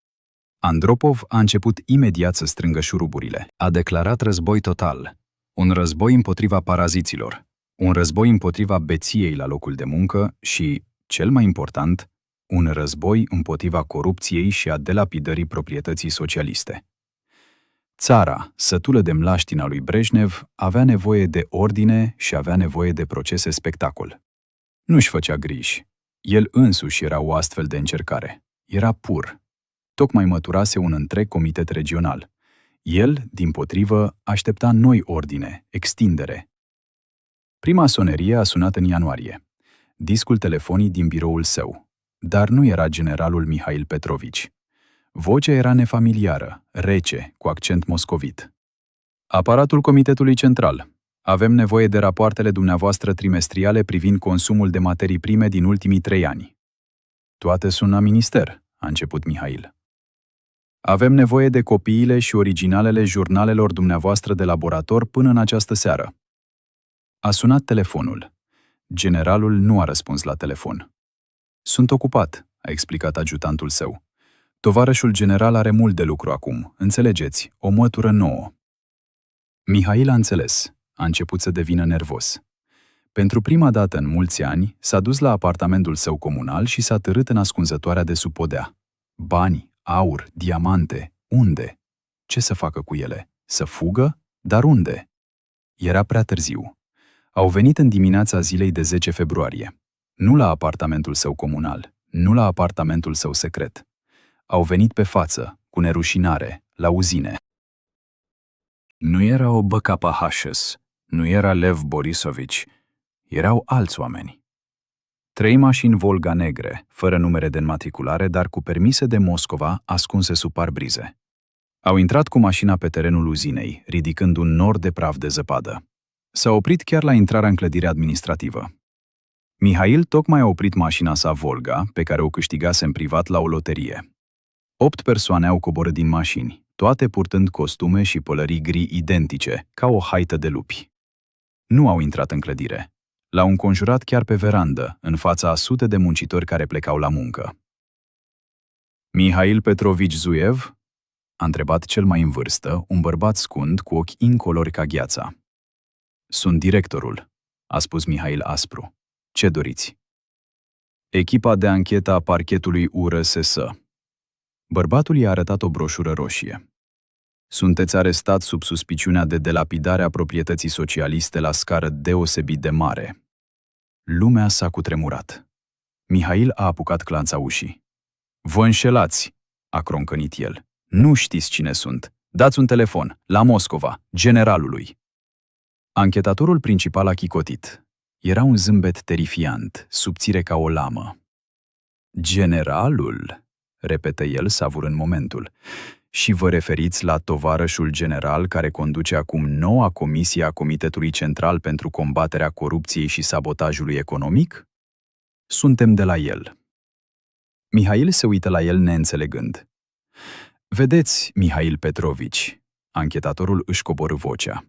Andropov a început imediat să strângă șuruburile. A declarat război total. Un război împotriva paraziților. Un război împotriva beției la locul de muncă și, cel mai important, un război împotriva corupției și a delapidării proprietății socialiste. Țara, sătulă de mlaștina lui Brejnev, avea nevoie de ordine și avea nevoie de procese spectacol. Nu-și făcea griji. El însuși era o astfel de încercare. Era pur. Tocmai măturase un întreg comitet regional. El, dimpotrivă, aștepta noi ordine, extindere. Prima sonerie a sunat în ianuarie. Discul telefonic din biroul său. Dar nu era generalul Mihail Petrovici. Vocea era nefamiliară, rece, cu accent moscovit. Aparatul Comitetului Central. Avem nevoie de rapoartele dumneavoastră trimestriale privind consumul de materii prime din ultimii 3 ani. Toate sunt la minister, a început Mihail. Avem nevoie de copiile și originalele jurnalelor dumneavoastră de laborator până în această seară. A sunat telefonul. Generalul nu a răspuns la telefon. Sunt ocupat, a explicat ajutantul său. Tovarășul general are mult de lucru acum, înțelegeți, o mătură nouă. Mihail a înțeles, a început să devină nervos. Pentru prima dată în mulți ani, s-a dus la apartamentul său comunal și s-a târât în ascunzătoarea de sub podea. Bani, aur, diamante, unde? Ce să facă cu ele? Să fugă? Dar unde? Era prea târziu. Au venit în dimineața zilei de 10 februarie. Nu la apartamentul său comunal, nu la apartamentul său secret. Au venit pe față, cu nerușinare, la uzine. Nu era o BKPHS, nu era Lev Borisovici, erau alți oameni. 3 mașini Volga negre, fără numere de înmatriculare, dar cu permise de Moscova, ascunse sub parbrize. Au intrat cu mașina pe terenul uzinei, ridicând un nor de praf de zăpadă. S-a oprit chiar la intrarea în clădirea administrativă. Mihail tocmai a oprit mașina sa Volga, pe care o câștigase în privat la o loterie. 8 persoane au coborât din mașini, toate purtând costume și pălării gri identice, ca o haită de lupi. Nu au intrat în clădire. L-au înconjurat chiar pe verandă, în fața a sute de muncitori care plecau la muncă. Mihail Petrovici Zuev? A întrebat cel mai în vârstă, un bărbat scund cu ochi incolori ca gheața. Sunt directorul, a spus Mihail aspru. Ce doriți? Echipa de anchetă a parchetului URSS. Bărbatul i-a arătat o broșură roșie. Sunteți arestat sub suspiciunea de delapidare a proprietății socialiste la scară deosebit de mare. Lumea s-a cutremurat. Mihail a apucat clanța ușii. Vă înșelați, a croncănit el. Nu știți cine sunt. Dați un telefon, la Moscova, generalului. Anchetatorul principal a chicotit. Era un zâmbet terifiant, subțire ca o lamă. Generalul? Repetă el, savurând momentul. Și vă referiți la tovarășul general care conduce acum noua comisie a Comitetului Central pentru combaterea corupției și sabotajului economic? Suntem de la el. Mihail se uită la el neînțelegând. Vedeți, Mihail Petrovici, anchetatorul își coborî vocea.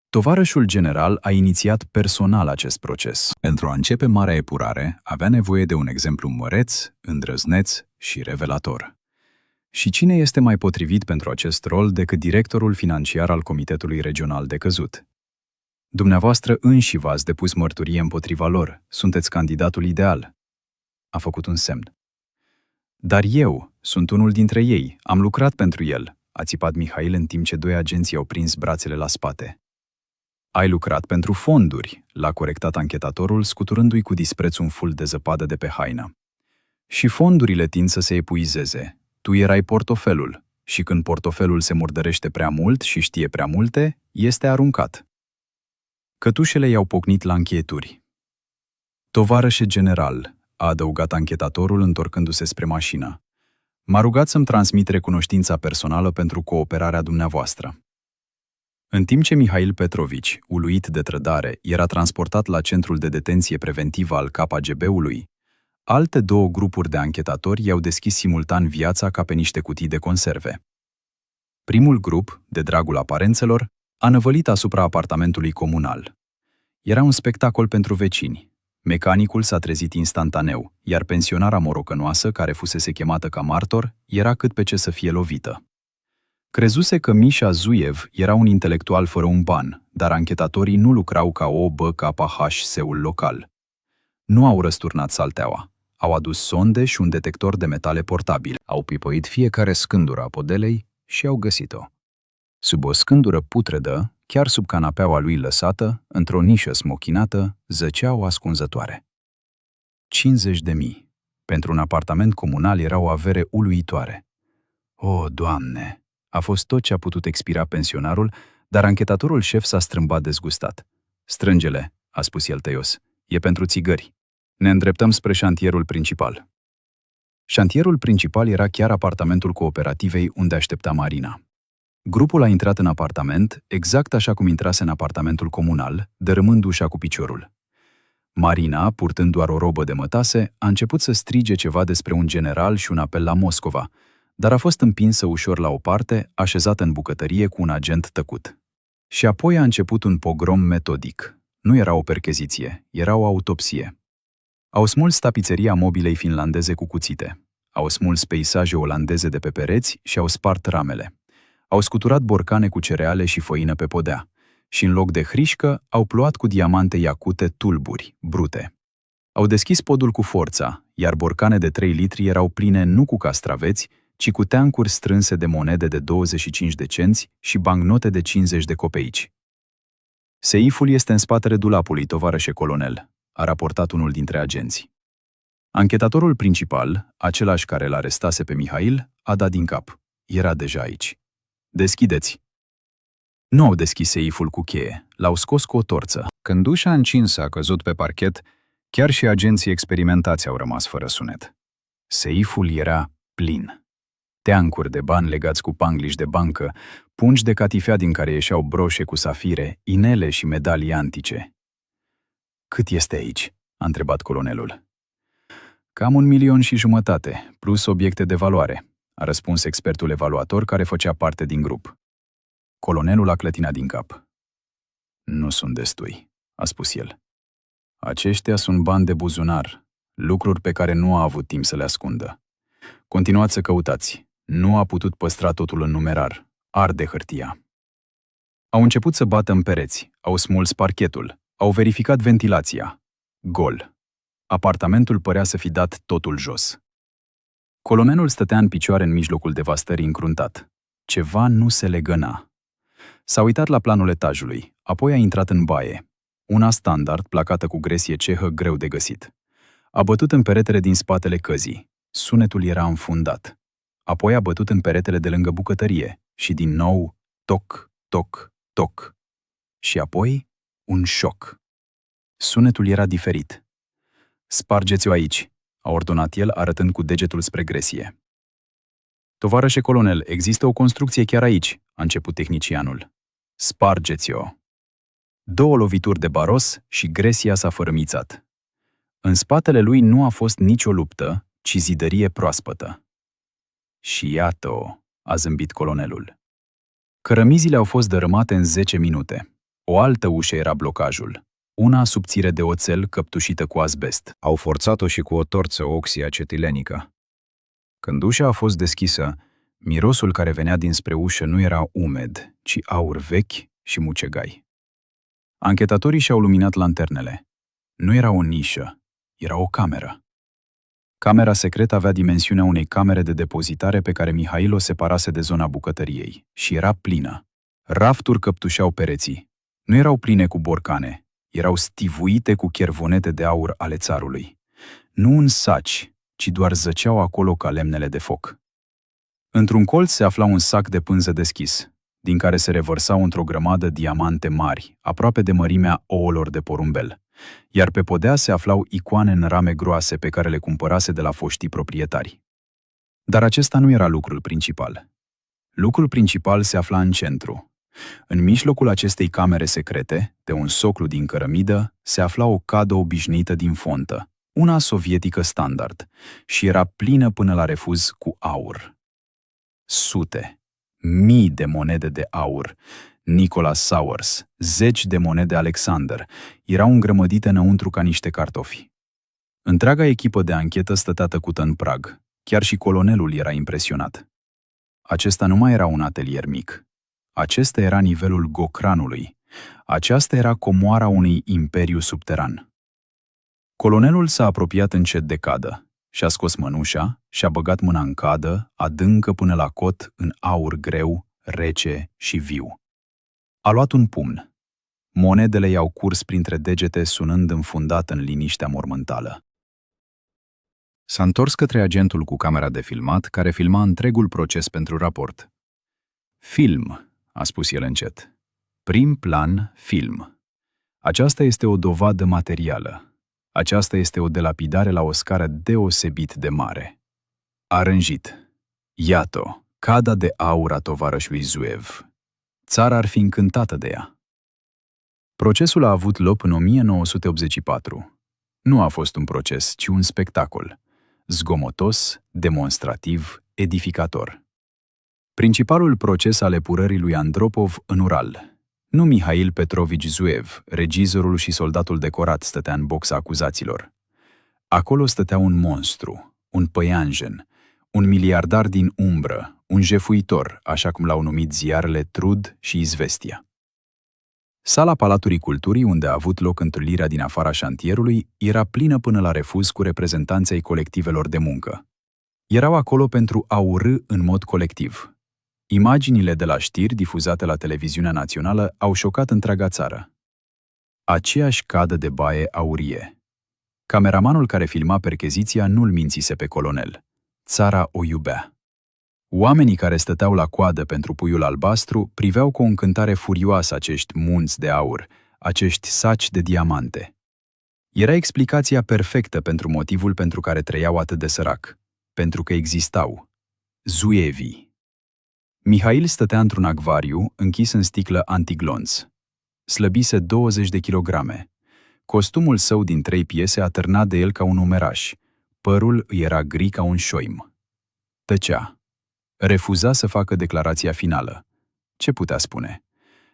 Tovarășul general a inițiat personal acest proces. Pentru a începe marea epurare, avea nevoie de un exemplu măreț, îndrăzneț și revelator. Și cine este mai potrivit pentru acest rol decât directorul financiar al Comitetului Regional de Căzut? Dumneavoastră înși v-ați depus mărturie împotriva lor, sunteți candidatul ideal. A făcut un semn. Dar eu sunt unul dintre ei, am lucrat pentru el, a țipat Mihail în timp ce 2 agenți i-au prins brațele la spate. Ai lucrat pentru fonduri, l-a corectat anchetatorul, scuturându-i cu dispreț un ful de zăpadă de pe haină. Și fondurile tind să se epuizeze. Tu erai portofelul și când portofelul se murdărește prea mult și știe prea multe, este aruncat. Cătușele i-au pocnit la încheieturi. Tovarășe general, a adăugat anchetatorul întorcându-se spre mașină. M-a rugat să-mi transmit recunoștința personală pentru cooperarea dumneavoastră. În timp ce Mihail Petrovici, uluit de trădare, era transportat la centrul de detenție preventivă al KGB-ului, alte 2 grupuri de anchetatori i-au deschis simultan viața ca pe niște cutii de conserve. Primul grup, de dragul aparențelor, a năvălit asupra apartamentului comunal. Era un spectacol pentru vecini. Mecanicul s-a trezit instantaneu, iar pensionara morocănoasă, care fusese chemată ca martor, era cât pe ce să fie lovită. Crezuse că Misha Zuev era un intelectual fără un ban, dar anchetatorii nu lucrau ca OBKPH-seul local. Nu au răsturnat salteaua. Au adus sonde și un detector de metale portabil. Au pipoit fiecare scândură a podelei și au găsit-o. Sub o scândură putredă, chiar sub canapeaua lui lăsată, într-o nișă smochinată, zăcea o ascunzătoare. 50.000. Pentru un apartament comunal era o avere uluitoare. O, Doamne! A fost tot ce a putut expira pensionarul, dar anchetatorul șef s-a strâmbat dezgustat. Strângele, a spus el tăios, e pentru țigări. Ne îndreptăm spre șantierul principal. Șantierul principal era chiar apartamentul cooperativei unde aștepta Marina. Grupul a intrat în apartament exact așa cum intrase în apartamentul comunal, dărâmând ușa cu piciorul. Marina, purtând doar o robă de mătase, a început să strige ceva despre un general și un apel la Moscova, dar a fost împinsă ușor la o parte, așezată în bucătărie cu un agent tăcut. Și apoi a început un pogrom metodic. Nu era o percheziție, era o autopsie. Au smuls tapiseria mobilei finlandeze cu cuțite. Au smuls peisaje olandeze de pe pereți și au spart ramele. Au scuturat borcane cu cereale și făină pe podea. Și în loc de hrișcă, au plouat cu diamante iacute tulburi, brute. Au deschis podul cu forța, iar borcane de 3 litri erau pline nu cu castraveți, ci cu teancuri strânse de monede de 25 de cenți și bancnote de 50 de copeici. Seiful este în spatele dulapului, tovarășe colonel, a raportat unul dintre agenți. Anchetatorul principal, același care îl arestase pe Mihail, a dat din cap. Era deja aici. Deschideți! Nu au deschis seiful cu cheie, l-au scos cu o torță. Când ușa încinsă a căzut pe parchet, chiar și agenții experimentați au rămas fără sunet. Seiful era plin. Teancuri de bani legați cu pangliși de bancă, pungi de catifea din care ieșeau broșe cu safire, inele și medalii antice. Cât este aici? A întrebat colonelul. Cam 1,5 milion, plus obiecte de valoare, a răspuns expertul evaluator care făcea parte din grup. Colonelul a clătinat din cap. Nu sunt destui, a spus el. Aceștia sunt bani de buzunar, lucruri pe care nu a avut timp să le ascundă. Continuați să căutați. Nu a putut păstra totul în numerar. Arde hârtia. Au început să bată în pereți, au smuls parchetul, au verificat ventilația. Gol. Apartamentul părea să fi dat totul jos. Colonelul stătea în picioare în mijlocul devastării încruntat. Ceva nu se legăna. S-a uitat la planul etajului, apoi a intrat în baie. Una standard, placată cu gresie cehă, greu de găsit. A bătut în peretele din spatele căzii. Sunetul era înfundat. Apoi a bătut în peretele de lângă bucătărie și din nou toc, toc, toc. Și apoi un șoc. Sunetul era diferit. Spargeți-o aici, a ordonat el arătând cu degetul spre gresie. Tovarășe colonel, există o construcție chiar aici, a început tehnicianul. Spargeți-o. 2 lovituri de baros și gresia s-a fărâmițat. În spatele lui nu a fost nicio luptă, ci zidărie proaspătă. Și iată-o, a zâmbit colonelul. Cărămizile au fost dărâmate în 10 minute. O altă ușă era blocajul. Una subțire de oțel căptușită cu azbest. Au forțat-o și cu o torță oxiacetilenică. Când ușa a fost deschisă, mirosul care venea dinspre ușă nu era umed, ci aur vechi și mucegai. Anchetatorii și-au luminat lanternele. Nu era o nișă, era o cameră. Camera secretă avea dimensiunea unei camere de depozitare pe care Mihail o separase de zona bucătăriei și era plină. Rafturi căptușeau pereții. Nu erau pline cu borcane, erau stivuite cu chervonete de aur ale țarului. Nu în saci, ci doar zăceau acolo ca lemnele de foc. Într-un colț se afla un sac de pânză deschis, din care se revărsau într-o grămadă diamante mari, aproape de mărimea ouălor de porumbel, iar pe podea se aflau icoane în rame groase pe care le cumpărase de la foștii proprietari. Dar acesta nu era lucrul principal. Lucrul principal se afla în centru. În mijlocul acestei camere secrete, de un soclu din cărămidă, se afla o cadă obișnuită din fontă, una sovietică standard, și era plină până la refuz cu aur. Sute, mii de monede de aur, Nicholas Sowers, 10 de monede Alexander, erau îngrămădite înăuntru ca niște cartofi. Întreaga echipă de anchetă stătea tăcută în prag. Chiar și colonelul era impresionat. Acesta nu mai era un atelier mic. Acesta era nivelul Gocranului. Aceasta era comoara unui imperiu subteran. Colonelul s-a apropiat încet de cadă. Și-a scos mănușa, și-a băgat mâna în cadă, adâncă până la cot, în aur greu, rece și viu. A luat un pumn. Monedele i-au curs printre degete, sunând înfundat în liniștea mormântală. S-a întors către agentul cu camera de filmat, care filma întregul proces pentru raport. Film, a spus el încet. Prim plan, film. Aceasta este o dovadă materială. Aceasta este o delapidare la o scară deosebit de mare. A rânjit. Iată, cada de aur a tovarășului Zuev. Țara ar fi încântată de ea. Procesul a avut loc în 1984. Nu a fost un proces, ci un spectacol. Zgomotos, demonstrativ, edificator. Principalul proces al epurării lui Andropov în Ural. Nu Mihail Petrovici Zuev, regizorul și soldatul decorat, stătea în boxa acuzaților. Acolo stătea un monstru, un păianjen, un miliardar din umbră, un jefuitor, așa cum l-au numit ziarele Trud și Izvestia. Sala Palatului Culturii, unde a avut loc întâlnirea din afara șantierului, era plină până la refuz cu reprezentanții ai colectivelor de muncă. Erau acolo pentru a urî în mod colectiv. Imaginile de la știri difuzate la televiziunea națională au șocat întreaga țară. Aceeași cadă de baie aurie. Cameramanul care filma percheziția nu-l mințise pe colonel. Țara o iubea. Oamenii care stăteau la coadă pentru puiul albastru priveau cu o încântare furioasă acești munți de aur, acești saci de diamante. Era explicația perfectă pentru motivul pentru care trăiau atât de sărac. Pentru că existau. Zuevii. Mihail stătea într-un acvariu închis în sticlă antiglonț. Slăbise 20 de kilograme. Costumul său din 3 piese atârna de el ca un umeraș. Părul îi era gri ca un șoim. Tăcea. Refuza să facă declarația finală. Ce putea spune?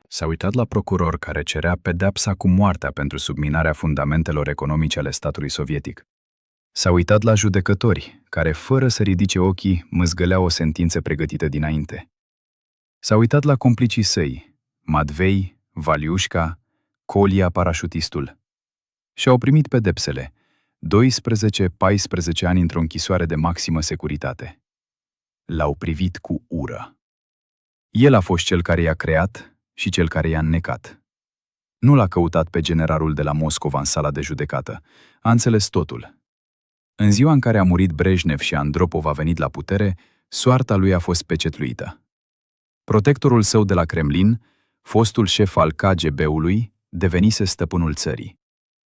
S-a uitat la procuror care cerea pedeapsa cu moartea pentru subminarea fundamentelor economice ale statului sovietic. S-a uitat la judecători, care, fără să ridice ochii, mâzgăleau o sentință pregătită dinainte. S-a uitat la complicii săi, Matvei, Valiușca, Colia, parașutistul. Și-au primit pedepsele, 12-14 ani într-o închisoare de maximă securitate. L-au privit cu ură. El a fost cel care i-a creat și cel care i-a înnecat. Nu l-a căutat pe generalul de la Moscova în sala de judecată. A înțeles totul. În ziua în care a murit Brejnev și Andropov a venit la putere, soarta lui a fost pecetluită. Protectorul său de la Kremlin, fostul șef al KGB-ului, devenise stăpânul țării.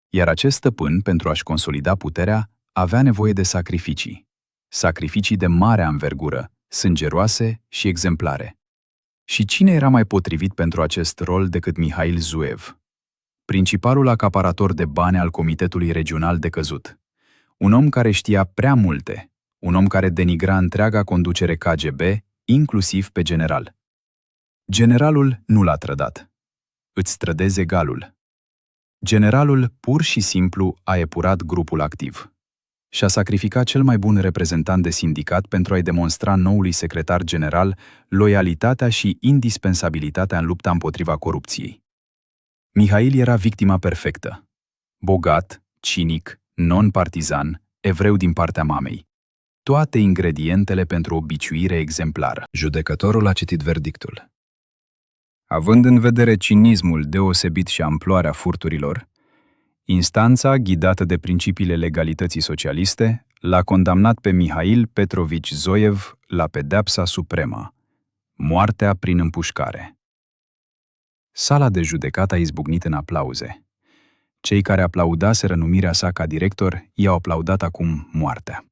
Iar acest stăpân, pentru a-și consolida puterea, avea nevoie de sacrificii. Sacrificii de mare anvergură, sângeroase și exemplare. Și cine era mai potrivit pentru acest rol decât Mihail Zuev? Principalul acaparator de bani al Comitetului Regional de Căzut. Un om care știa prea multe, un om care denigra întreaga conducere KGB, inclusiv pe general. Generalul nu l-a trădat. Îți trădezi egalul. Generalul pur și simplu a epurat grupul activ. Și-a sacrificat cel mai bun reprezentant de sindicat pentru a-i demonstra noului secretar general loialitatea și indispensabilitatea în lupta împotriva corupției. Mihail era victima perfectă. Bogat, cinic, non-partizan, evreu din partea mamei. Toate ingredientele pentru o biciuire exemplară. Judecătorul a citit verdictul. Având în vedere cinismul deosebit și amploarea furturilor, instanța, ghidată de principiile legalității socialiste, l-a condamnat pe Mihail Petrovici Zoev la pedeapsa supremă, moartea prin împușcare. Sala de judecată a izbucnit în aplauze. Cei care aplaudaseră numirea sa ca director i-au aplaudat acum moartea.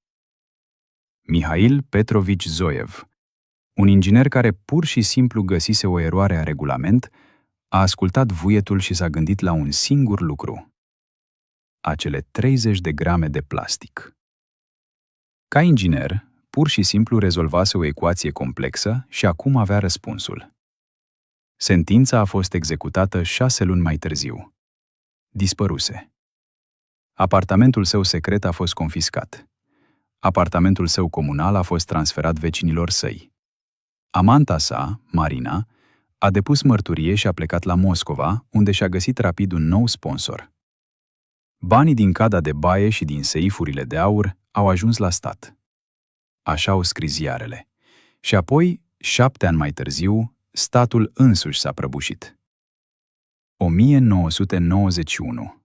Mihail Petrovici Zoev, un inginer care pur și simplu găsise o eroare a regulament, a ascultat vuietul și s-a gândit la un singur lucru: acele 30 de grame de plastic. Ca inginer, pur și simplu rezolvase o ecuație complexă și acum avea răspunsul. Sentința a fost executată 6 luni mai târziu. Dispăruse. Apartamentul său secret a fost confiscat. Apartamentul său comunal a fost transferat vecinilor săi. Amanta sa, Marina, a depus mărturie și a plecat la Moscova, unde și-a găsit rapid un nou sponsor. Banii din cada de baie și din seifurile de aur au ajuns la stat. Așa au scris ziarele. Și apoi, 7 ani mai târziu, statul însuși s-a prăbușit. 1991.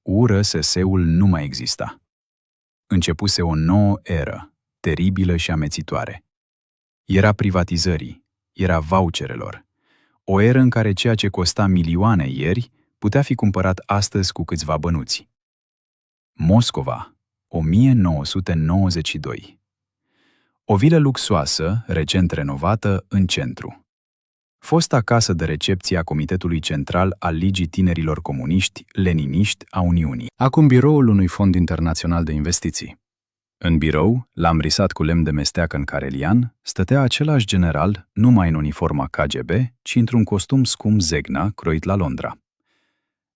URSS-ul nu mai exista. Începuse o nouă eră, teribilă și amețitoare. Era privatizării, era voucherelor. O eră în care ceea ce costa milioane ieri putea fi cumpărat astăzi cu câțiva bănuți. Moscova, 1992. O vilă luxoasă, recent renovată, în centru. Fosta casă de recepție a Comitetului Central al Ligii Tinerilor Comuniști Leniniști a Uniunii. Acum biroul unui fond internațional de investiții. În birou, lamrisat cu lemn de mesteacă în carelian, stătea același general, nu mai în uniforma KGB, ci într-un costum scump Zegna, croit la Londra.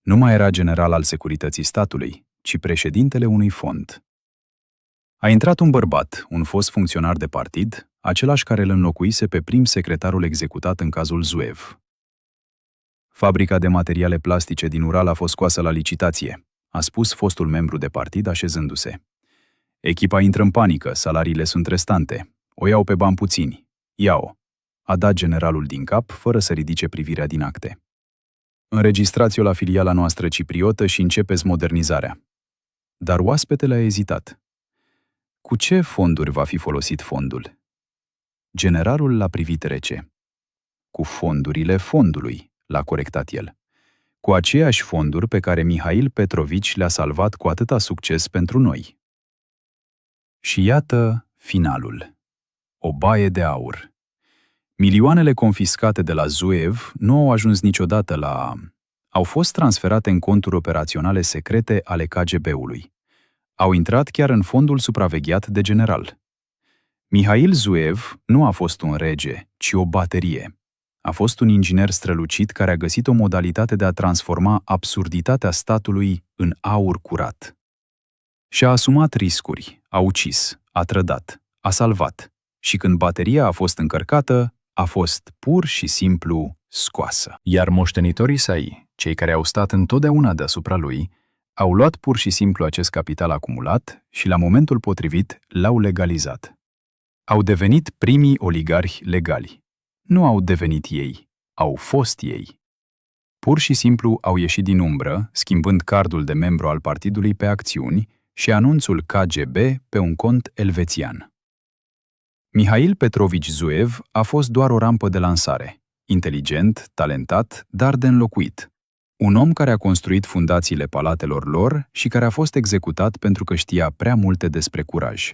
Nu mai era general al securității statului, ci președintele unui fond. A intrat un bărbat, un fost funcționar de partid, același care îl înlocuise pe prim secretarul executat în cazul Zuev. Fabrica de materiale plastice din Ural a fost scoasă la licitație, a spus fostul membru de partid așezându-se. Echipa intră în panică, salariile sunt restante. O iau pe bani puțini. Ia-o, a dat generalul din cap, fără să ridice privirea din acte. Înregistrați-o la filiala noastră cipriotă și începeți modernizarea. Dar oaspetele a ezitat. Cu ce fonduri va fi folosit fondul? Generalul l-a privit rece. Cu fondurile fondului, l-a corectat el. Cu aceeași fonduri pe care Mihail Petrovici le-a salvat cu atâta succes pentru noi. Și iată finalul. O baie de aur. Milioanele confiscate de la Zuev nu au ajuns niciodată la... Au fost transferate în conturi operaționale secrete ale KGB-ului. Au intrat chiar în fondul supravegheat de general. Mihail Zuev nu a fost un rege, ci o baterie. A fost un inginer strălucit care a găsit o modalitate de a transforma absurditatea statului în aur curat. Și-a asumat riscuri, a ucis, a trădat, a salvat și când bateria a fost încărcată, a fost pur și simplu scoasă. Iar moștenitorii săi, cei care au stat întotdeauna deasupra lui, au luat pur și simplu acest capital acumulat și la momentul potrivit l-au legalizat. Au devenit primii oligarhi legali. Nu au devenit ei, au fost ei. Pur și simplu au ieșit din umbră, schimbând cardul de membru al partidului pe acțiuni și anunțul KGB pe un cont elvețian. Mihail Petrovici Zuev a fost doar o rampă de lansare, inteligent, talentat, dar de înlocuit. Un om care a construit fundațiile palatelor lor și care a fost executat pentru că știa prea multe despre curaj.